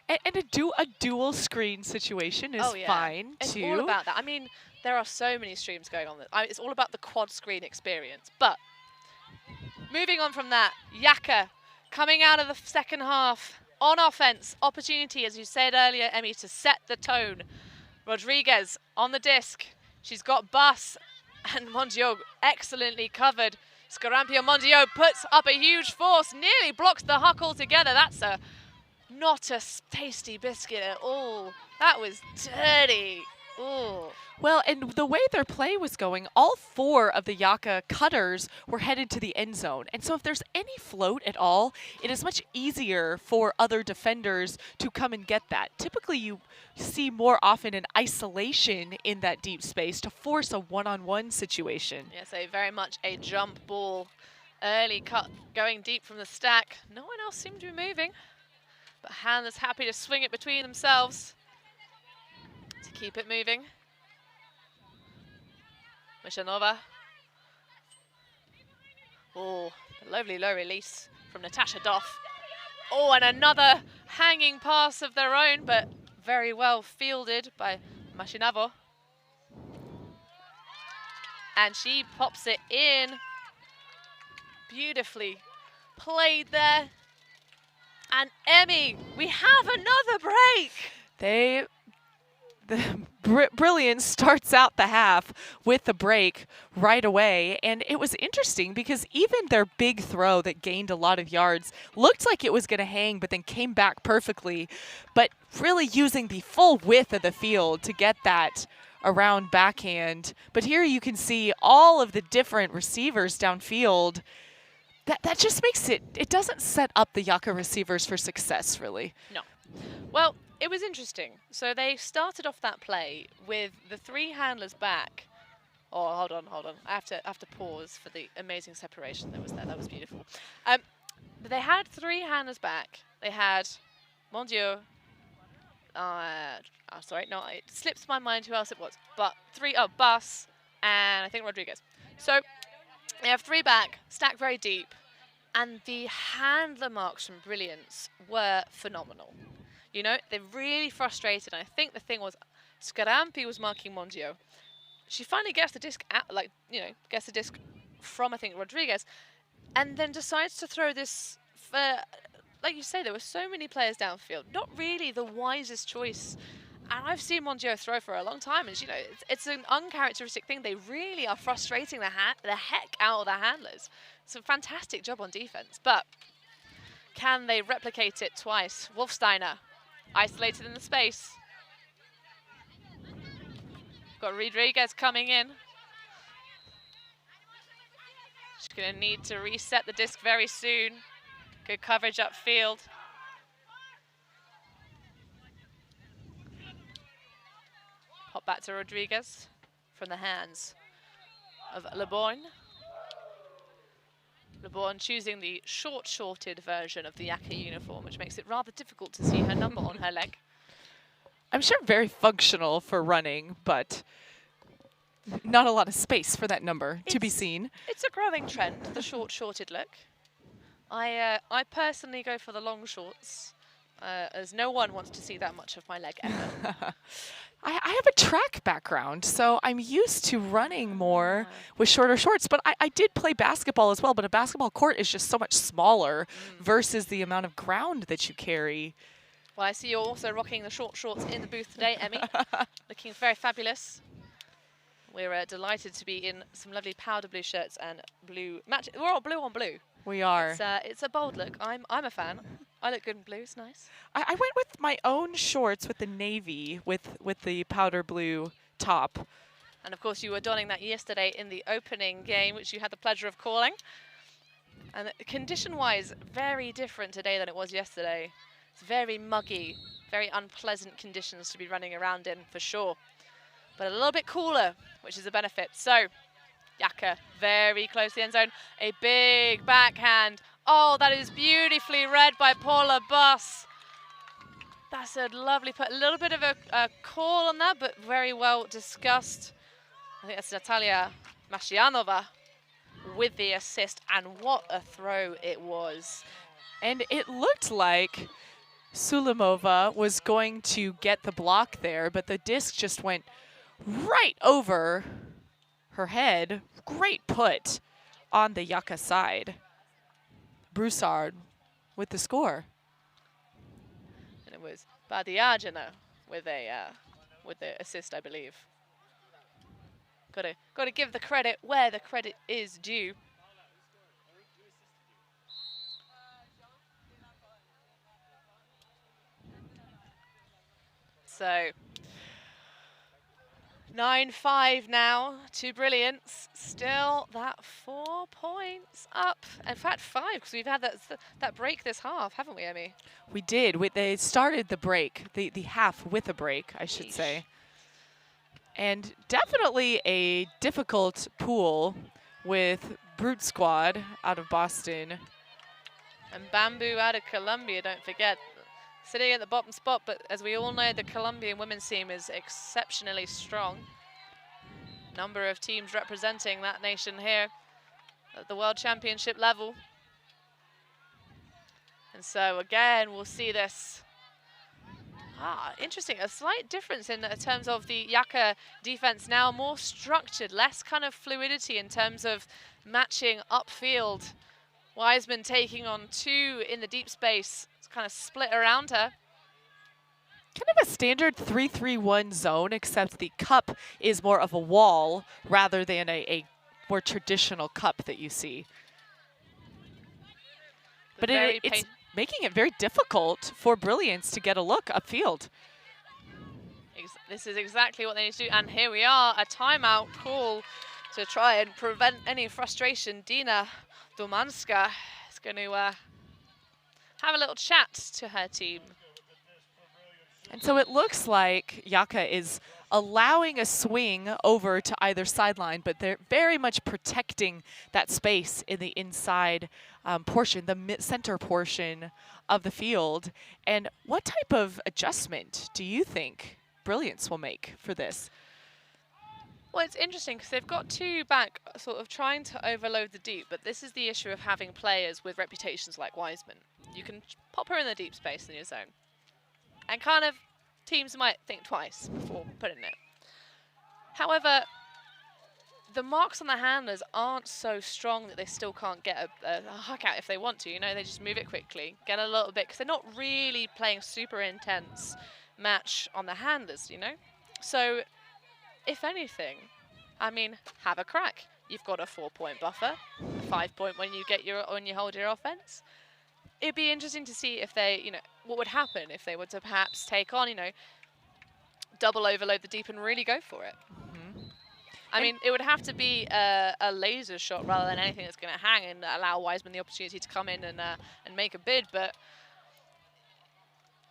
And a dual screen situation is fine too. It's all about that. I mean, there are so many streams going on. It's all about the quad screen experience. But moving on from that, YAKA coming out of the second half on offense. Opportunity, as you said earlier, Emmy, to set the tone. Rodriguez on the disc. She's got Bus and Mondio excellently covered. Scarampio Mondio puts up a huge force, nearly blocks the huck altogether. That's not a tasty biscuit at all. That was dirty. Ooh. Well, and the way their play was going, all 4 of the YAKA cutters were headed to the end zone. And so if there's any float at all, it is much easier for other defenders to come and get that. Typically, you see more often an isolation in that deep space to force a one-on-one situation. Yes, very much a jump ball. Early cut going deep from the stack. No one else seemed to be moving. But Hannah's happy to swing it between themselves to keep it moving. Mishanova. Oh, a lovely low release from Natasha Doff. Oh, and another hanging pass of their own, but very well fielded by Mashinavo. And she pops it in. Beautifully played there. And Emmy, we have another break. Brilliance starts out the half with the break right away, and it was interesting because even their big throw that gained a lot of yards looked like it was going to hang, but then came back perfectly. But really using the full width of the field to get that around backhand. But here you can see all of the different receivers downfield. That just makes it doesn't set up the YAKA receivers for success, really. No. Well, it was interesting. So they started off that play with the 3 handlers back. Oh, hold on. I have to pause for the amazing separation that was there. That was beautiful. But they had 3 handlers back. They had Mondio. Sorry, no, it slips my mind who else it was. But Bus and I think Rodriguez. So they have 3 back, stacked very deep, and the handler marks from Brilliance were phenomenal. They're really frustrated. And I think the thing was, Scarampi was marking Mondio. She finally gets the disc out, gets the disc from, I think, Rodriguez, and then decides to throw this, like you say, there were so many players downfield. Not really the wisest choice. And I've seen Mondio throw for a long time, and it's an uncharacteristic thing. They really are frustrating the heck out of the handlers. It's a fantastic job on defense, but can they replicate it twice? Wolfsteiner, isolated in the space. Got Rodriguez coming in. She's going to need to reset the disc very soon. Good coverage upfield. Pop back to Rodriguez from the hands of LeBourne. LeBourne choosing the shorted version of the YAKA uniform, which makes it rather difficult to see her number on her leg. I'm sure very functional for running, but not a lot of space for that number to be seen. It's a growing trend, the shorted look. I personally go for the long shorts, as no one wants to see that much of my leg ever. I have a track background, so I'm used to running more with shorter shorts. But I did play basketball as well, but a basketball court is just so much smaller versus the amount of ground that you carry. Well, I see you're also rocking the short shorts in the booth today, Emmy. Looking very fabulous. We're delighted to be in some lovely powder blue shirts and blue match. We're all blue on blue. We are. It's a bold look. I'm a fan. I look good in blue. It's nice. I went with my own shorts with the navy with the powder blue top. And of course, you were donning that yesterday in the opening game, which you had the pleasure of calling. And condition-wise, very different today than it was yesterday. It's very muggy, very unpleasant conditions to be running around in, for sure. But a little bit cooler, which is a benefit. So, YAKA very close to the end zone. A big backhand. Oh, that is beautifully read by Paula Buss. That's a lovely put. A little bit of a call on that, but very well discussed. I think that's Natalia Mashianova with the assist, and what a throw it was. And it looked like Sulimova was going to get the block there, but the disc just went right over her head. Great put on the YAKA side. Broussard with the score. And it was Badiajana with the assist, I believe. Got to give the credit where the credit is due. So 9-5 now to Brilliance. Still that 4 points up. In fact, 5, because we've had that break this half, haven't we, Emmy? We did. They started the break, the half with a break, I should say. And definitely a difficult pool with Brute Squad out of Boston. And Bamboo out of Colombia, don't forget. Sitting at the bottom spot, but as we all know, the Colombian women's team is exceptionally strong. Number of teams representing that nation here at the World Championship level. And so again, we'll see this. Interesting. A slight difference in terms of the YAKA defense now, more structured, less kind of fluidity in terms of matching upfield. Wiseman taking on 2 in the deep space. It's kind of split around her. Kind of a standard 3-3-1 zone, except the cup is more of a wall rather than a more traditional cup that you see. But it's making it very difficult for Brilliance to get a look upfield. This is exactly what they need to do. And here we are, a timeout call to try and prevent any frustration. Dina Domanska is going to have a little chat to her team. And so it looks like YAKA is allowing a swing over to either sideline, but they're very much protecting that space in the inside portion, the center portion of the field. And what type of adjustment do you think Brilliance will make for this? Well, it's interesting because they've got 2 back sort of trying to overload the deep, but this is the issue of having players with reputations like Wiseman. You can pop her in the deep space in your zone. And kind of teams might think twice before putting it. However, the marks on the handlers aren't so strong that they still can't get a hook out if they want to. You know, they just move it quickly, get a little bit, because they're not really playing super intense match on the handlers, you know? So, if anything, I mean, have a crack. You've got a 4-point buffer, a 5-point when you hold your offense. It'd be interesting to see if they, you know, what would happen if they were to perhaps take on, you know, double overload the deep and really go for it. I mean, it would have to be a laser shot rather than anything that's going to hang and allow Wiseman the opportunity to come in and make a bid. But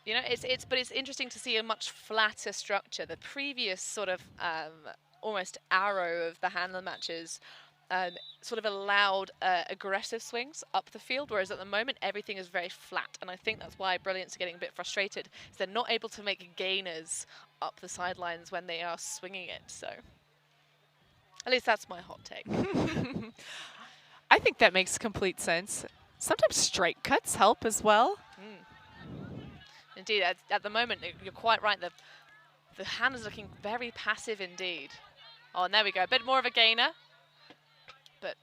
you know, it's interesting to see a much flatter structure. The previous sort of almost arrow of the handler matches sort of allowed aggressive swings up the field, whereas at the moment everything is very flat, and I think that's why Brilliance are getting a bit frustrated, is they're not able to make gainers up the sidelines when they are swinging it. So at least that's my hot take. I think that makes complete sense. Sometimes straight cuts help as well. Indeed, at the moment, you're quite right. The hand is looking very passive indeed. Oh, and there we go. A bit more of a gainer, but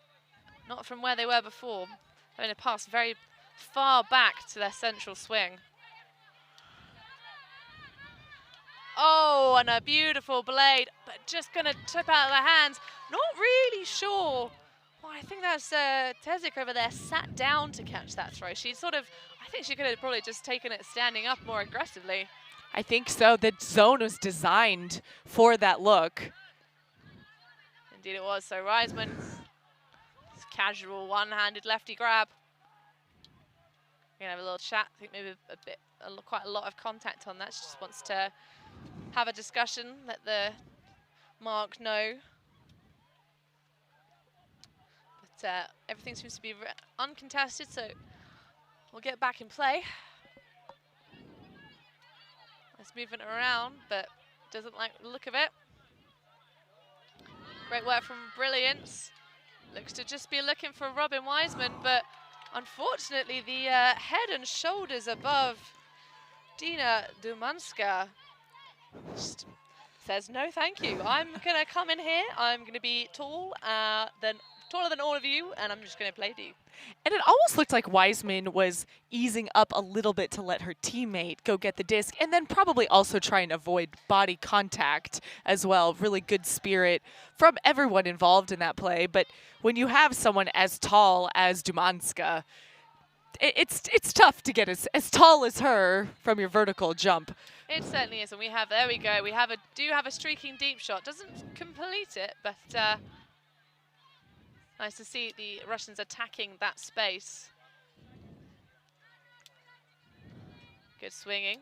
not from where they were before. Having to pass very far back to their central swing. Oh, and a beautiful blade, but just going to tip out of the hands. Not really sure. Well, I think that's Tezik over there sat down to catch that throw. She sort of, I think she could have probably just taken it standing up more aggressively. I think so. The zone was designed for that look. Indeed it was. So Reisman, casual one-handed lefty grab. We're gonna have a little chat. I think maybe quite a lot of contact on that. She just wants to have a discussion, let the mark know. But everything seems to be uncontested, so we'll get back in play. It's moving around, but doesn't like the look of it. Great work from Brilliance. Looks to just be looking for Robin Wiseman, but unfortunately the head and shoulders above Dina Dumanska just says no thank you. I'm gonna come in here, I'm gonna be taller than all of you, and I'm just gonna play you. And it almost looked like Wiseman was easing up a little bit to let her teammate go get the disc, and then probably also try and avoid body contact as well. Really good spirit from everyone involved in that play. But when you have someone as tall as Dumanska, it's tough to get as tall as her from your vertical jump. It certainly is, and there we go. We do have a streaking deep shot. Doesn't complete it, but nice to see the Russians attacking that space. Good swinging.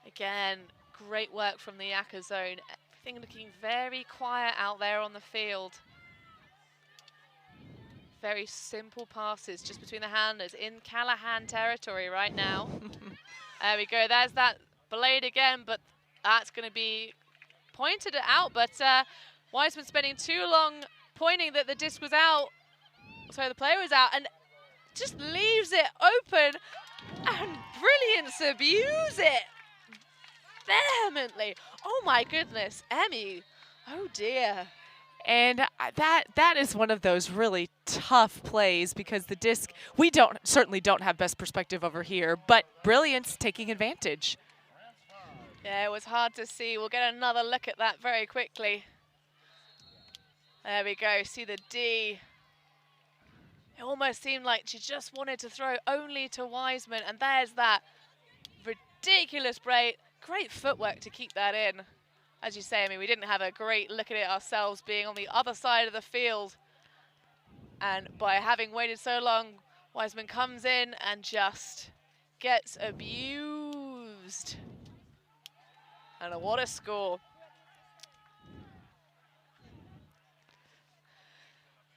Again, great work from the YAKA zone. Everything looking very quiet out there on the field. Very simple passes just between the handlers in Callahan territory right now. There we go. There's that blade again, but that's going to be pointed it out, but Wiseman spending too long pointing that the disc was out, so the player was out, and just leaves it open, and Brilliance abuse it vehemently. Oh my goodness, Emmy, oh dear. And that is one of those really tough plays because the disc, we certainly don't have best perspective over here, but Brilliance taking advantage. Yeah, it was hard to see. We'll get another look at that very quickly. There we go, see the D. It almost seemed like she just wanted to throw only to Wiseman, and there's that ridiculous break. Great footwork to keep that in. As you say, I mean, we didn't have a great look at it ourselves being on the other side of the field. And by having waited so long, Wiseman comes in and just gets abused. And what a score.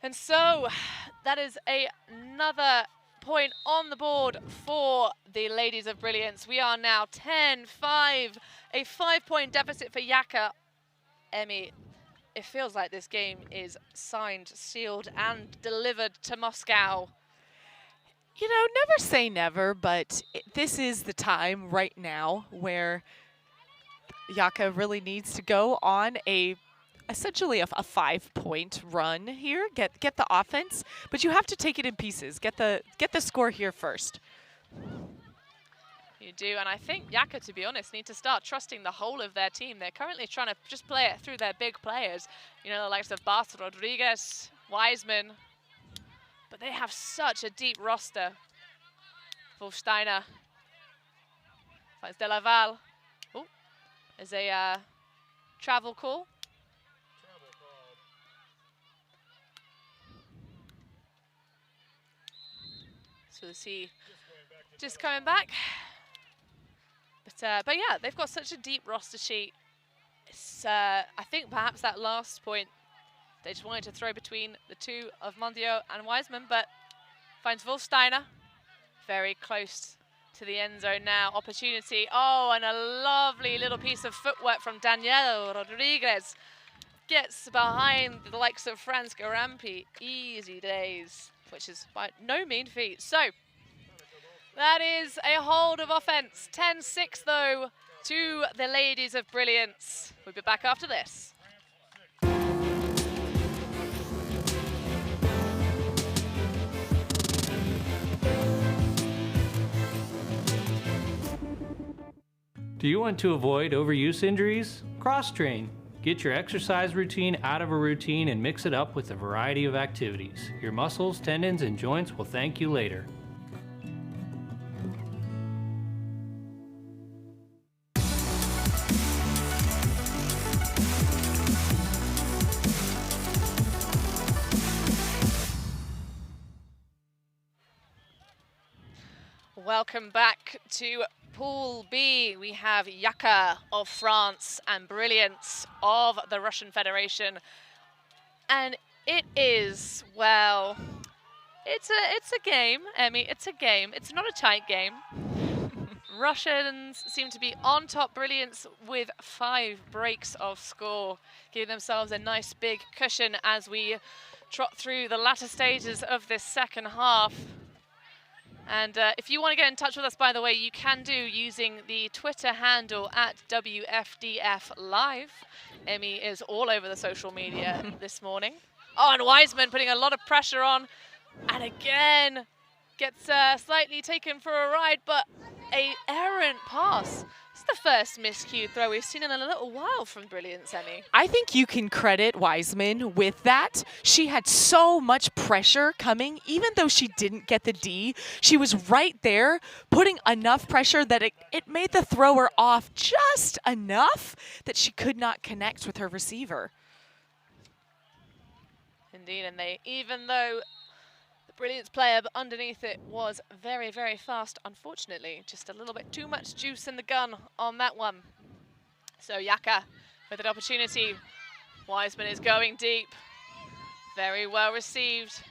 And so that is another point on the board for the Ladies of Brilliance. We are now 10-5, a 5-point deficit for YAKA. Emmy, it feels like this game is signed, sealed, and delivered to Moscow. You know, never say never, but this is the time right now where YAKA really needs to go on essentially a 5-point run here, get the offense, but you have to take it in pieces. Get the score here first. You do, and I think YAKA, to be honest, need to start trusting the whole of their team. They're currently trying to just play it through their big players, you know, the likes of Bas, Rodriguez, Wiseman, but they have such a deep roster. Wolfsteiner finds De La Val. Oh, there's a travel call. So we'll see just coming back. But yeah, they've got such a deep roster sheet. It's, I think perhaps that last point, they just wanted to throw between the two of Mondio and Wiseman, but finds Wolfsteiner very close to the end zone now. Opportunity. Oh, and a lovely little piece of footwork from Danielle Rodriguez. Gets behind the likes of Franz Garampi. Easy days, which is by no mean feat. So that is a hold of offense. 10-6 though to the Ladies of Brilliance. We'll be back after this. Do you want to avoid overuse injuries? Cross-train. Get your exercise routine out of a routine and mix it up with a variety of activities. Your muscles, tendons, and joints will thank you later. Welcome back to Pool B. We have YAKA of France and Brilliance of the Russian Federation. And it is, well, it's a game, Emmy. It's a game. It's not a tight game. Russians seem to be on top. Brilliance with 5 breaks of score, giving themselves a nice big cushion as we trot through the latter stages of this second half. And if you want to get in touch with us, by the way, you can do using the Twitter handle at WFDF Live. Emmy is all over the social media this morning. Oh, and Wiseman putting a lot of pressure on. And again, gets slightly taken for a ride, but a errant pass. It's the first miscued throw we've seen in a little while from Brilliance, Emmy. I think you can credit Wiseman with that. She had so much pressure coming, even though she didn't get the D. She was right there, putting enough pressure that it made the thrower off just enough that she could not connect with her receiver. Indeed, and even though the Brilliance player underneath it was very, very fast, unfortunately, just a little bit too much juice in the gun on that one. So YAKA with an opportunity. Wiseman is going deep. Very well received.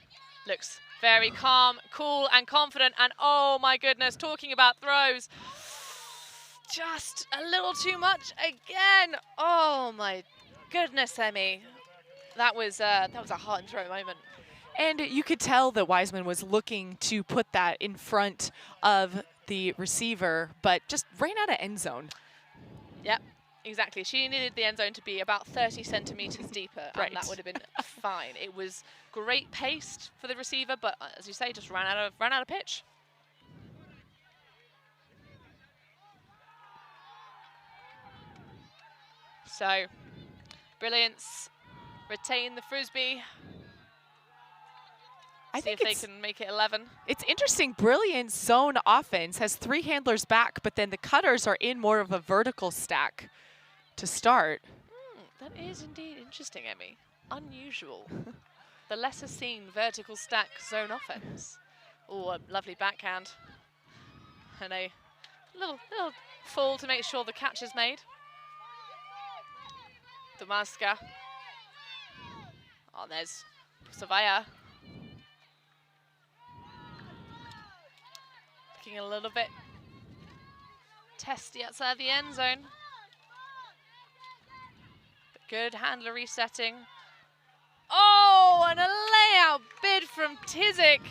Looks very calm, cool, and confident. And oh my goodness, talking about throws. Just a little too much again. Oh my goodness, Emmy. That was a heart and throat moment. And you could tell that Wiseman was looking to put that in front of the receiver, but just ran out of end zone. Yep, exactly. She needed the end zone to be about 30 centimeters deeper, Right. and that would have been fine. It was great pace for the receiver, but as you say, just ran out of pitch. So, Brilliance retain the frisbee. I See think if they can make it 11. It's interesting. Brilliance zone offense has 3 handlers back, but then the cutters are in more of a vertical stack to start. That is indeed interesting, Emmy. Unusual. The lesser seen vertical stack zone offense. Oh, a lovely backhand. And a little fall to make sure the catch is made. Damaska. Oh, there's Savaya. Looking a little bit testy outside the end zone. But good handler resetting. Oh, and a layout bid from Tizik.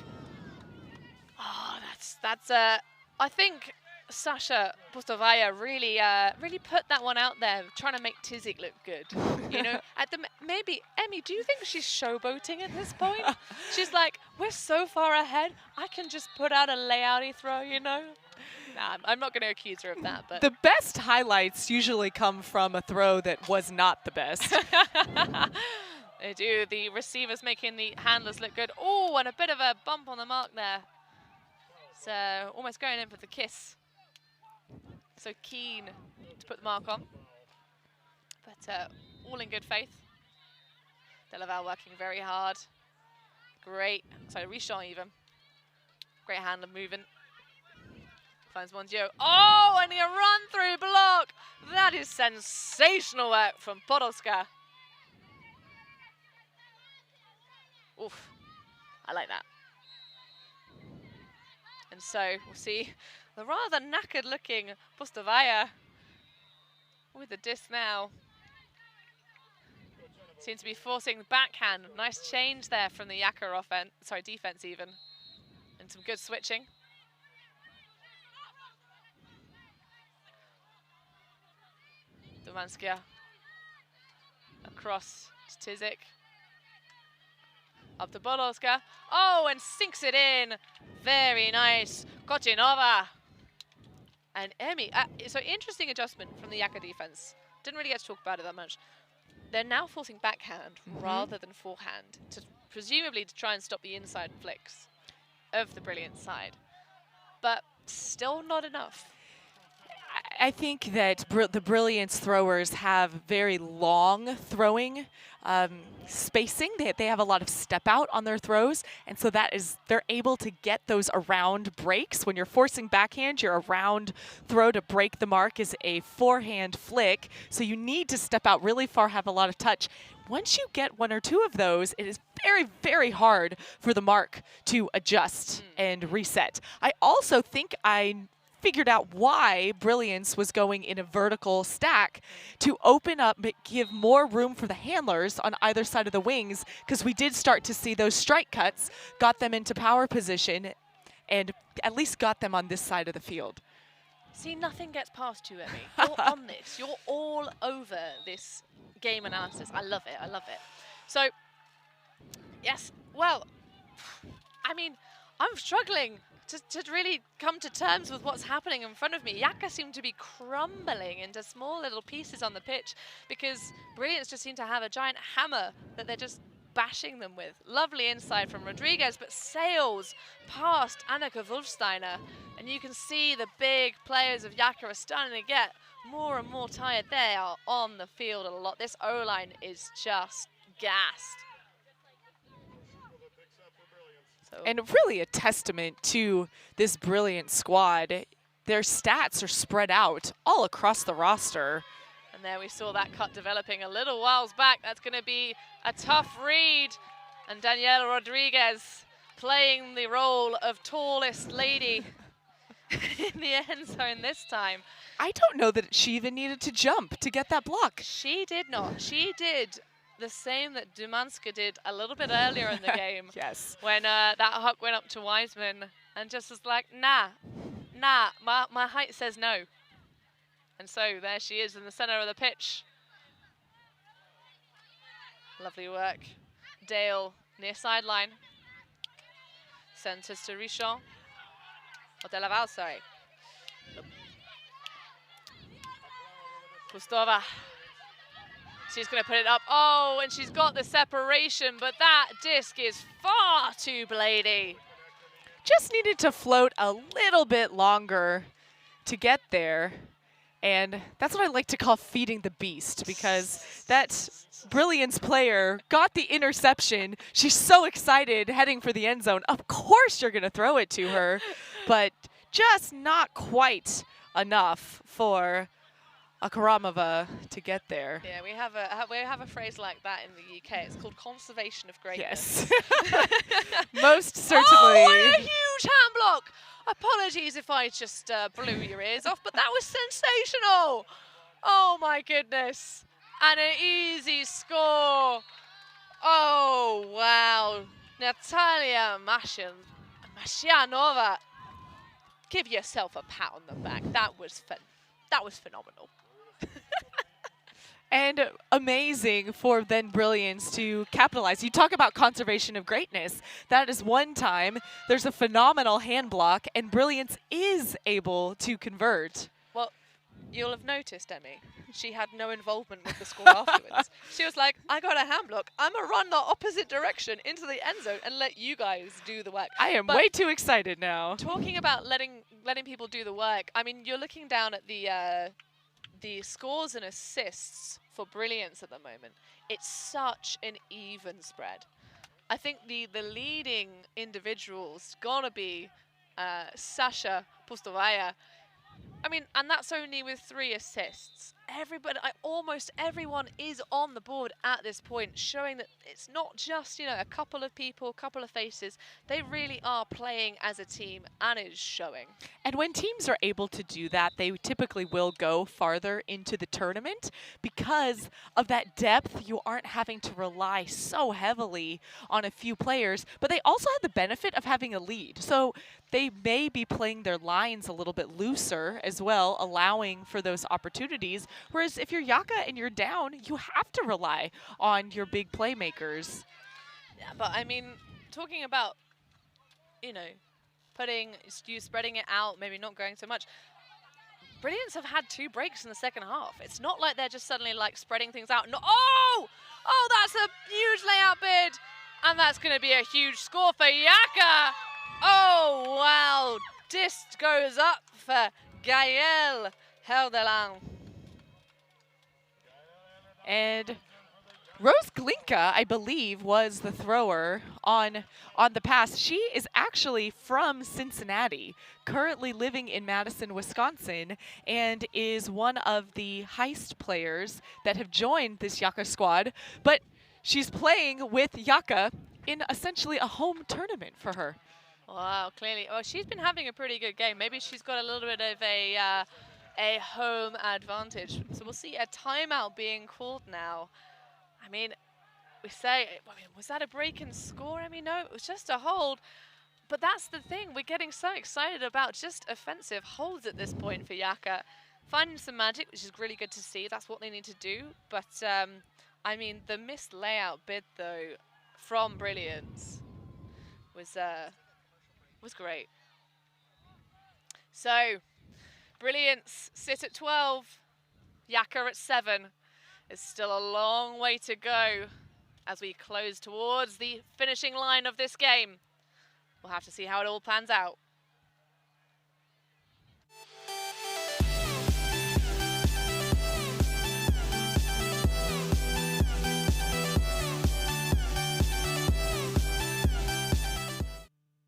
Oh, that's I think Sasha Pustovaya really put that one out there, trying to make Tizik look good. You know, maybe Emmy, do you think she's showboating at this point? She's like, we're so far ahead, I can just put out a layouty throw, you know? Nah, I'm not going to accuse her of that, but The best highlights usually come from a throw that was not the best. they do. The receivers making the handlers look good. Oh, and a bit of a bump on the mark there. So almost going in for the kiss. So keen to put the mark on. But all in good faith. Delaval working very hard. Great. Sorry, Richon even. Great handler moving. Finds Mondio. Oh, and a run-through block. That is sensational work from Podolska. Oof. I like that. And so we'll see the rather knackered-looking Pustovaya with the disc now. Seems to be forcing the backhand. Nice change there from the YAKA defense even. And some good switching. Domanskia across to Tizik. Up to Podolska. Oh, and sinks it in. Very nice. Kochinova. And Emmy, so interesting adjustment from the YAKA defense. Didn't really get to talk about it that much. They're now forcing backhand rather than forehand, presumably to try and stop the inside flicks of the Brilliance side. But still not enough. I think that the Brilliance throwers have very long throwing spacing. They have a lot of step out on their throws, and so they're able to get those around breaks. When you're forcing backhand, your around throw to break the mark is a forehand flick, so you need to step out really far, have a lot of touch. Once you get one or two of those, it is very, very hard for the mark to adjust and reset. I also think I figured out why Brilliance was going in a vertical stack to open up, give more room for the handlers on either side of the wings, because we did start to see those strike cuts, got them into power position, and at least got them on this side of the field. See, nothing gets past you, Emmy. You're on this. You're all over this game analysis. I love it. I love it. So, yes, well, I mean, I'm struggling to really come to terms with what's happening in front of me. YAKA seem to be crumbling into small little pieces on the pitch because Brilliance just seem to have a giant hammer that they're just bashing them with. Lovely inside from Rodriguez, but sails past Annika Wolfsteiner. And you can see the big players of YAKA are starting to get more and more tired. They are on the field a lot. This O-line is just gassed. And really a testament to this Brilliant squad. Their stats are spread out all across the roster. And there we saw that cut developing a little whiles back. That's going to be a tough read. And Daniela Rodriguez playing the role of tallest lady in the end zone this time. I don't know that she even needed to jump to get that block. She did not. She did the same that Dumanska did a little bit earlier in the game. Yes. When that hook went up to Wiseman and just was like, nah, my height says no. And so there she is in the center of the pitch. Lovely work. Dale near sideline. Centers to Richon. Or De Laval, sorry. Gustova. She's going to put it up. Oh, and she's got the separation, but that disc is far too blady. Just needed to float a little bit longer to get there. And that's what I like to call feeding the beast, because that Brilliance player got the interception. She's so excited heading for the end zone. Of course you're going to throw it to her, but just not quite enough for Akaramova to get there. Yeah, we have a phrase like that in the UK. It's called conservation of greatness. Yes. Most certainly. Oh, what a huge hand block! Apologies if I just blew your ears off, but that was sensational. Oh my goodness. And an easy score. Oh, wow. Natalia Mashianova. Give yourself a pat on the back. That was phenomenal. And amazing for then Brilliance to capitalize. You talk about conservation of greatness. That is one time there's a phenomenal hand block, and Brilliance is able to convert. Well, you'll have noticed, Emmy, she had no involvement with the score afterwards. She was like, I got a hand block. I'm going to run the opposite direction into the end zone and let you guys do the work. I am way too excited now. Talking about letting people do the work, I mean, you're looking down at the scores and assists for Brilliance at the moment. It's such an even spread. I think the leading individual's gotta be Sasha Pustovaya. I mean, and that's only with 3 assists. Almost everyone is on the board at this point, showing that it's not just, a couple of people, couple of faces. They really are playing as a team, and it is showing. And when teams are able to do that, they typically will go farther into the tournament because of that depth. You aren't having to rely so heavily on a few players, but they also have the benefit of having a lead. So they may be playing their lines a little bit looser as well, allowing for those opportunities. Whereas if you're YAKA and you're down, you have to rely on your big playmakers. Yeah, but I mean, talking about, spreading it out, maybe not going so much. Brilliance have had 2 breaks in the second half. It's not like they're just suddenly like spreading things out. No, oh, that's a huge layout bid. And that's going to be a huge score for YAKA. Oh, wow. Disc goes up for Gaël Heldelang. And Rose Glinka, I believe, was the thrower on the pass. She is actually from Cincinnati, currently living in Madison, Wisconsin, and is one of the heist players that have joined this YAKA squad. But she's playing with YAKA in essentially a home tournament for her. Wow, clearly. Oh, she's been having a pretty good game. Maybe she's got a little bit of a home advantage. So we'll see a timeout being called now. I mean, was that a break in score? I mean, no, it was just a hold. But that's the thing. We're getting so excited about just offensive holds at this point for YAKA. Finding some magic, which is really good to see. That's what they need to do. But, I mean, the missed layout bid, though, from Brilliance was great. So, Brilliance sit at 12, YAKA at 7. It's still a long way to go as we close towards the finishing line of this game. We'll have to see how it all pans out.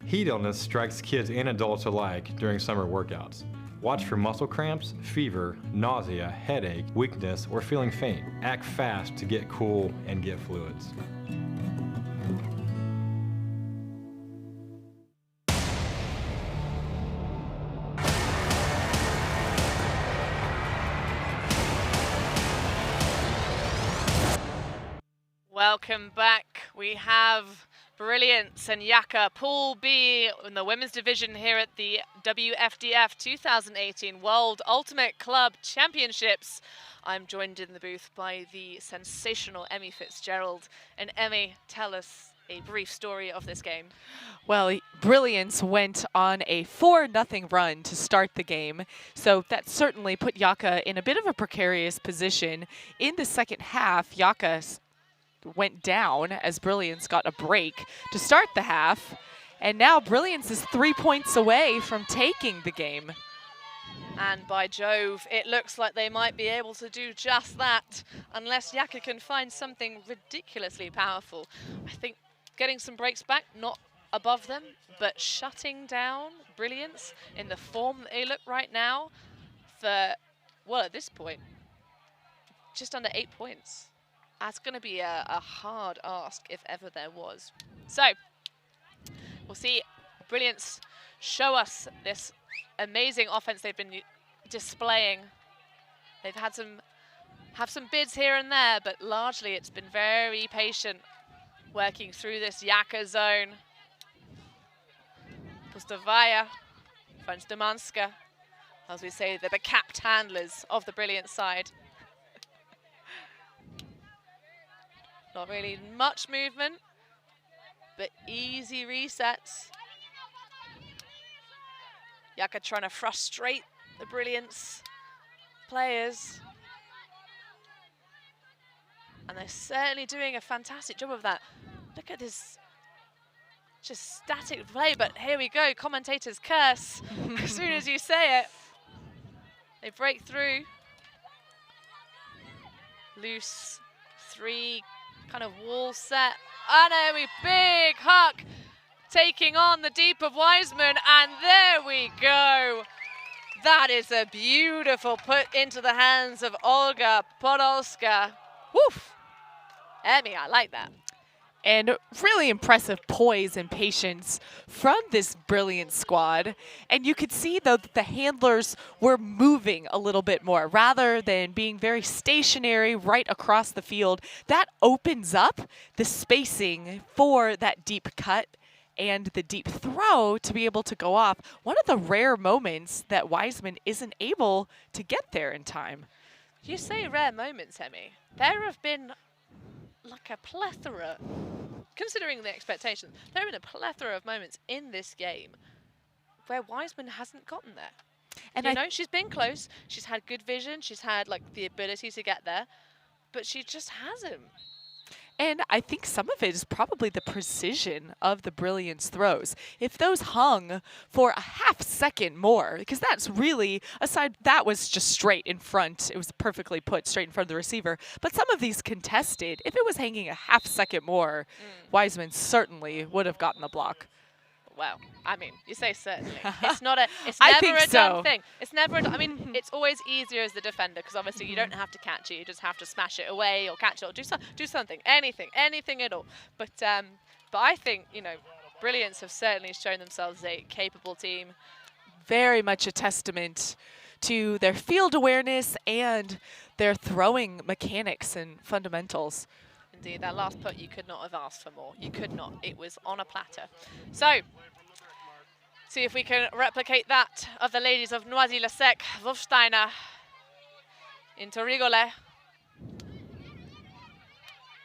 Heat illness strikes kids and adults alike during summer workouts. Watch for muscle cramps, fever, nausea, headache, weakness, or feeling faint. Act fast to get cool and get fluids. Welcome back. We have Brilliance and YAKA Pool B in the women's division here at the WFDF 2018 World Ultimate Club Championships. I'm joined in the booth by the sensational Emmy Fitzgerald. And Emmy, tell us a brief story of this game. Well, Brilliance went on a 4-0 run to start the game, so that certainly put YAKA in a bit of a precarious position. In the second half, YAKA went down as Brilliance got a break to start the half, and now Brilliance is 3 points away from taking the game. And by Jove, it looks like they might be able to do just that, unless YAKA can find something ridiculously powerful. I think getting some breaks back, not above them, but shutting down Brilliance in the form that they look right now for, well, at this point, just under 8 points. That's going to be a hard ask if ever there was. So, we'll see Brilliance show us this amazing offense they've been displaying. They've had some bids here and there, but largely it's been very patient working through this YAKA zone. Pustovaya, French Damanska, as we say, they're the capped handlers of the Brilliance side. Not really much movement, but easy resets. YAKA trying to frustrate the Brilliance players. And they're certainly doing a fantastic job of that. Look at this just static play, but here we go, commentator's curse. As soon as you say it, they break through. Loose 3 kind of wall set. And there we big huck taking on the deep of Wiseman, and there we go. That is a beautiful put into the hands of Olga Podolska. Woof. Emmy, I like that. And really impressive poise and patience from this Brilliant squad. And you could see, though, that the handlers were moving a little bit more rather than being very stationary right across the field. That opens up the spacing for that deep cut and the deep throw to be able to go off. One of the rare moments that Wiseman isn't able to get there in time. You say rare moments, Emmy. There have been like a plethora, considering the expectations, there have been a plethora of moments in this game where Wiseman hasn't gotten there. And you know, she's been close. She's had good vision. She's had like the ability to get there, but she just hasn't. And I think some of it is probably the precision of the Brilliance throws. If those hung for a half second more, because that's really, that was just straight in front. It was perfectly put straight in front of the receiver. But some of these contested, if it was hanging a half second more, Wiseman certainly would have gotten the block. Well, I mean, you say certainly. It's never a done thing. It's never I mean, it's always easier as the defender because obviously you don't have to catch it. You just have to smash it away or catch it or do something, anything at all. But I think, you know, Brilliance have certainly shown themselves a capable team. Very much a testament to their field awareness and their throwing mechanics and fundamentals. Indeed, that last put, you could not have asked for more. You could not. It was on a platter. So, see if we can replicate that of the ladies of Noisy-le-Sec, Wolfsteiner into Rigole.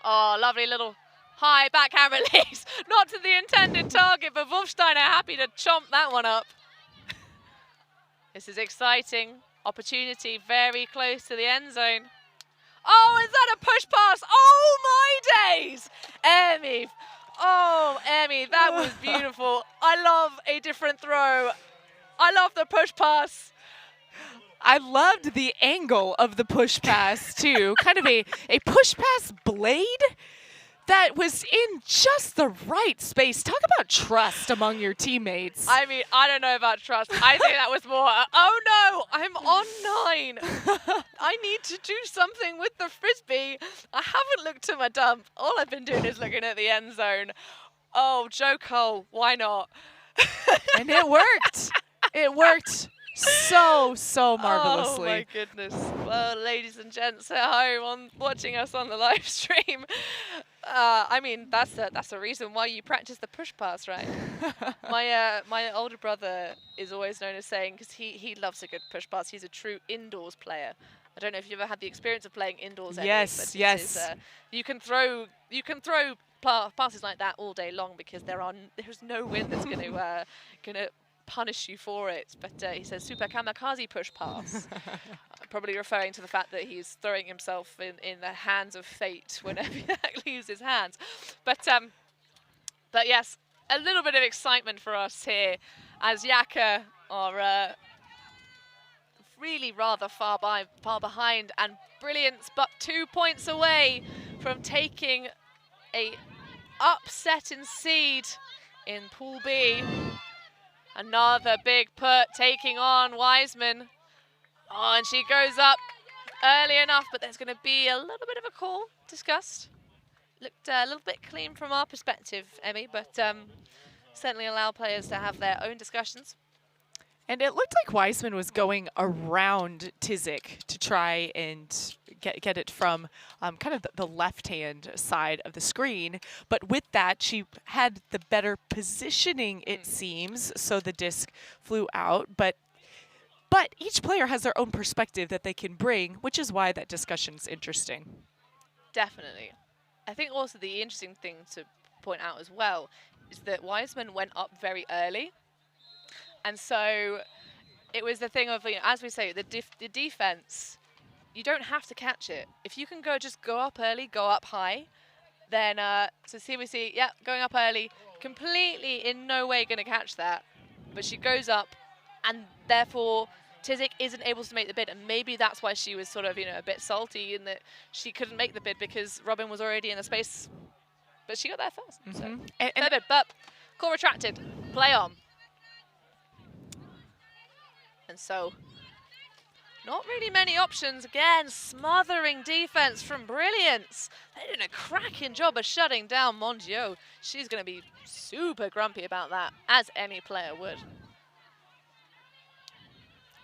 Oh, lovely little high backhand release. Not to the intended target, but Wolfsteiner happy to chomp that one up. This is exciting. Opportunity very close to the end zone. Oh, is that a push pass? Oh, my days! Emmy. Oh, Emmy, that was beautiful. I love a different throw. I love the push pass. I loved the angle of the push pass, too. Kind of a push pass blade that was in just the right space. Talk about trust among your teammates. I mean, I don't know about trust. I think that was more, oh no, I'm on 9. I need to do something with the Frisbee. I haven't looked to my dump. All I've been doing is looking at the end zone. Oh, Joe Cole, why not? And it worked. It worked so marvelously. Oh my goodness. Well, ladies and gents at home watching us on the live stream, I mean, that's the reason why you practice the push pass, right? My older brother is always known as saying, because he loves a good push pass, he's a true indoors player. I don't know if you've ever had the experience of playing indoors. Yes, but yes. You can throw passes like that all day long because there's no wind that's gonna punish you for it. But he says super kamikaze push pass. Probably referring to the fact that he's throwing himself in the hands of fate whenever he leaves his hands. But yes, a little bit of excitement for us here as YAKA are really rather far behind, and Brilliance but 2 points away from taking a upset in seed in Pool B. Another big put taking on Wiseman. Oh, and she goes up early enough, but there's going to be a little bit of a call discussed. Looked a little bit clean from our perspective, Emmy, but certainly allow players to have their own discussions. And it looked like Wiseman was going around Tizik to try and get it from kind of the left-hand side of the screen. But with that, she had the better positioning, it seems, so the disc flew out. But each player has their own perspective that they can bring, which is why that discussion's interesting. Definitely. I think also the interesting thing to point out as well is that Wiseman went up very early. And so it was the thing of, you know, as we say, the defense, you don't have to catch it. If you can just go up early, go up high, then, so here we see, yeah, going up early, completely in no way going to catch that. But she goes up, and therefore Tizik isn't able to make the bid. And maybe that's why she was sort of, you know, a bit salty in that she couldn't make the bid because Robin was already in the space. But she got there first. So, fair bid, but call retracted. Play on. And so, not really many options. Again, smothering defense from Brilliance. They did a cracking job of shutting down Mondiaux. She's going to be super grumpy about that, as any player would.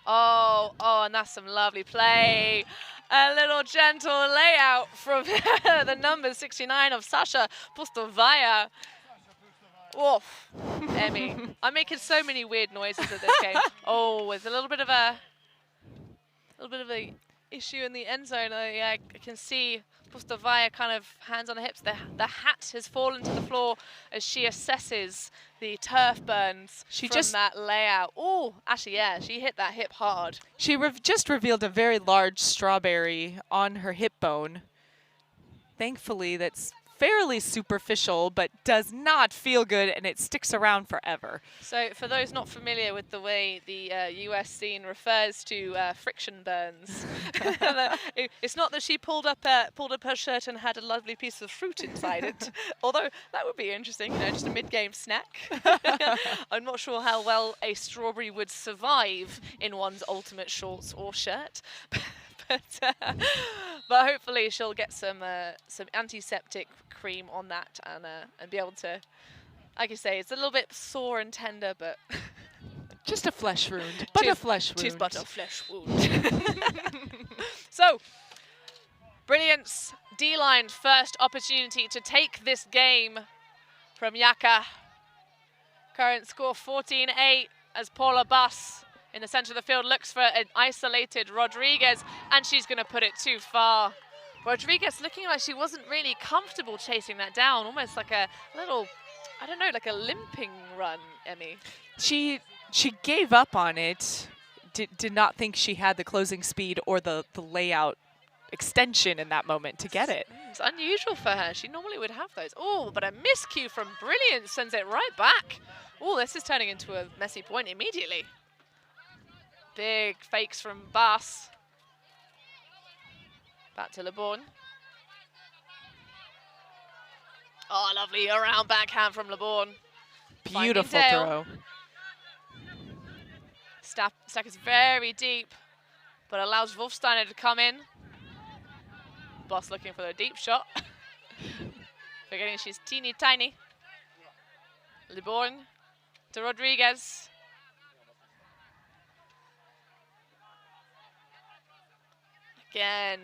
Oh, and that's some lovely play. A little gentle layout from the number 69 of Sasha Pustovaya. Woof, Emmy. I'm making so many weird noises at this game. Oh, it's a little bit of a issue in the end zone. I can see Pustavaya kind of hands on the hips. The hat has fallen to the floor as she assesses the turf burns from that layout. Oh, actually, yeah, she hit that hip hard. She just revealed a very large strawberry on her hip bone. Thankfully, that's fairly superficial, but does not feel good, and it sticks around forever. So for those not familiar with the way the US scene refers to friction burns, it's not that she pulled up her shirt and had a lovely piece of fruit inside it, although that would be interesting, you know, just a mid-game snack. I'm not sure how well a strawberry would survive in one's ultimate shorts or shirt. But hopefully she'll get some antiseptic cream on that and be able to, like you say, it's a little bit sore and tender, but just a flesh wound. But a flesh wound. Tis but a flesh wound. So, Brilliance D-line first opportunity to take this game from YAKA. Current score 14-8 as Paula Buss in the center of the field looks for an isolated Rodriguez, and she's going to put it too far. Rodriguez looking like she wasn't really comfortable chasing that down, almost like a little, I don't know, like a limping run, Emmy. She gave up on it, did not think she had the closing speed or the layout extension in that moment to get it. It's unusual for her. She normally would have those. Oh, but a miscue from Brilliance sends it right back. Oh, this is turning into a messy point immediately. Big fakes from Buss. Back to LeBourne. Oh, lovely around backhand from LeBourne. Beautiful throw. Stack is very deep, but allows Wolfsteiner to come in. Buss looking for the deep shot. Forgetting she's teeny tiny. LeBourne to Rodriguez. Again,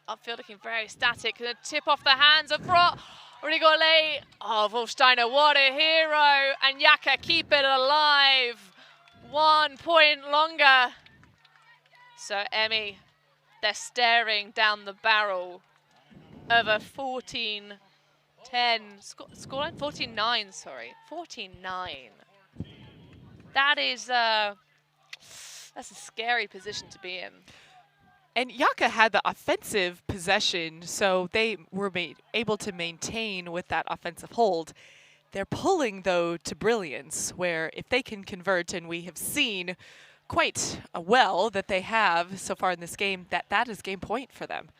upfield looking very static. Gonna tip off the hands of Rigole. Oh, Wolfsteiner, what a hero. And YAKA keep it alive. 1 point longer. So, Emmy, they're staring down the barrel of a 14-10 scoreline? 14-9, sorry. 14-9. That is, that's a scary position to be in. And YAKA had the offensive possession, so they were able to maintain with that offensive hold. They're pulling, though, to Brilliance, where if they can convert, and we have seen quite well that they have so far in this game, that is game point for them.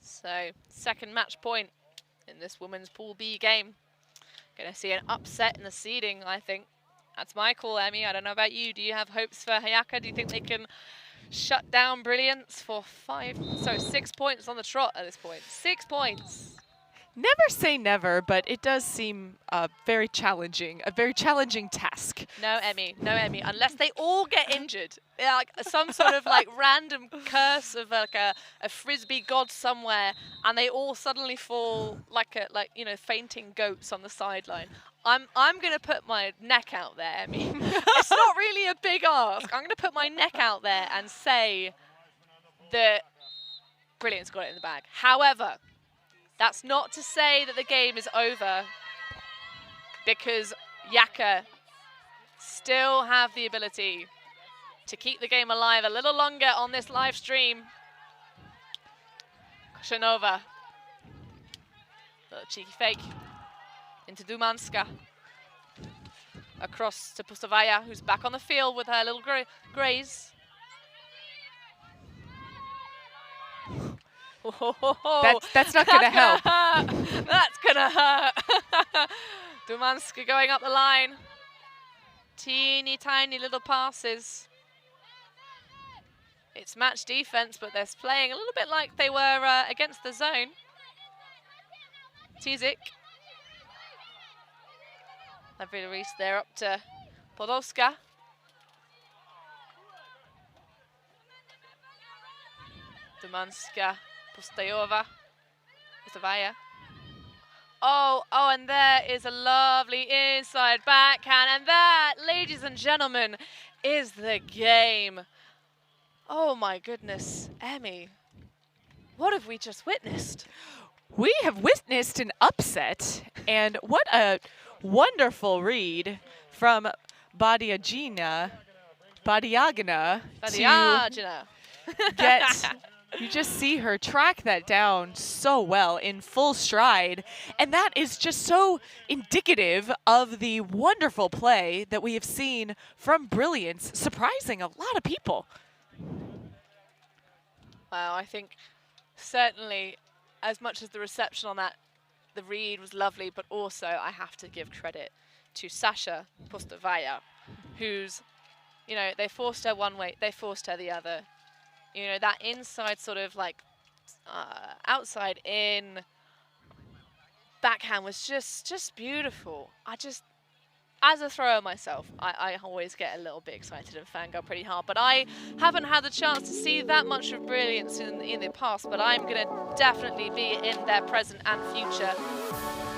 So, second match point in this women's Pool B game. Going to see an upset in the seeding, I think. That's my call, Emmy. I don't know about you. Do you have hopes for YAKA? Do you think they can shut down Brilliance for 6 points on the trot at this point? 6 points. Never say never, but it does seem very challenging, a very challenging task. No, Emmy, unless they all get injured. Like some sort of like random curse of like a frisbee god somewhere, and they all suddenly fall like fainting goats on the sideline. I'm gonna put my neck out there, Emmy. It's not really a big ask. I'm gonna put my neck out there and say that Brilliance got it in the bag. However, that's not to say that the game is over, because YAKA still have the ability to keep the game alive a little longer on this live stream. Koshanova. Little cheeky fake into Dumanska. Across to Pustavaya, who's back on the field with her little graze. That's not going to help. That's going to hurt. Dumanska going up the line. Teeny tiny little passes. It's match defense, but they're playing a little bit like they were against the zone. Tizik. Lovely Reese there up to Podolska. Dumanska. Pustayova. Pustavaya. Oh, and there is a lovely inside backhand. And that, ladies and gentlemen, is the game. Oh my goodness, Emmy. What have we just witnessed? We have witnessed an upset, and what a wonderful read from Badiagina to get, you just see her track that down so well in full stride, and that is just so indicative of the wonderful play that we have seen from Brilliance, surprising a lot of people. Wow, I think certainly as much as the reception on that, the read was lovely, but also I have to give credit to Sasha Pustovaya, who's, you know, they forced her one way, they forced her the other. You know, that inside sort of like outside in backhand was just beautiful. As a thrower myself, I always get a little bit excited and fangirl pretty hard, but I haven't had the chance to see that much of Brilliance in the past, but I'm going to definitely be in their present and future.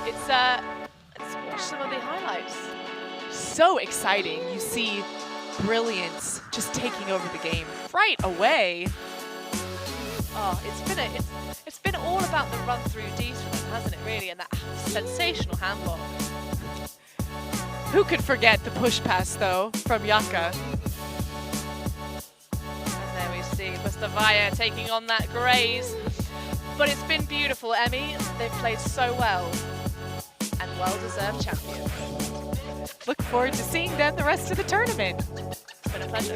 Let's watch some of the highlights. So exciting. You see Brilliance just taking over the game right away. Oh, it's been all about the run-through Ds for them, hasn't it, really, and that sensational handball. Who could forget the push pass, though, from YAKA? And there we see Pustovaya taking on that graze. But it's been beautiful, Emmy. They've played so well. And well-deserved champions. Look forward to seeing them the rest of the tournament. It's been a pleasure.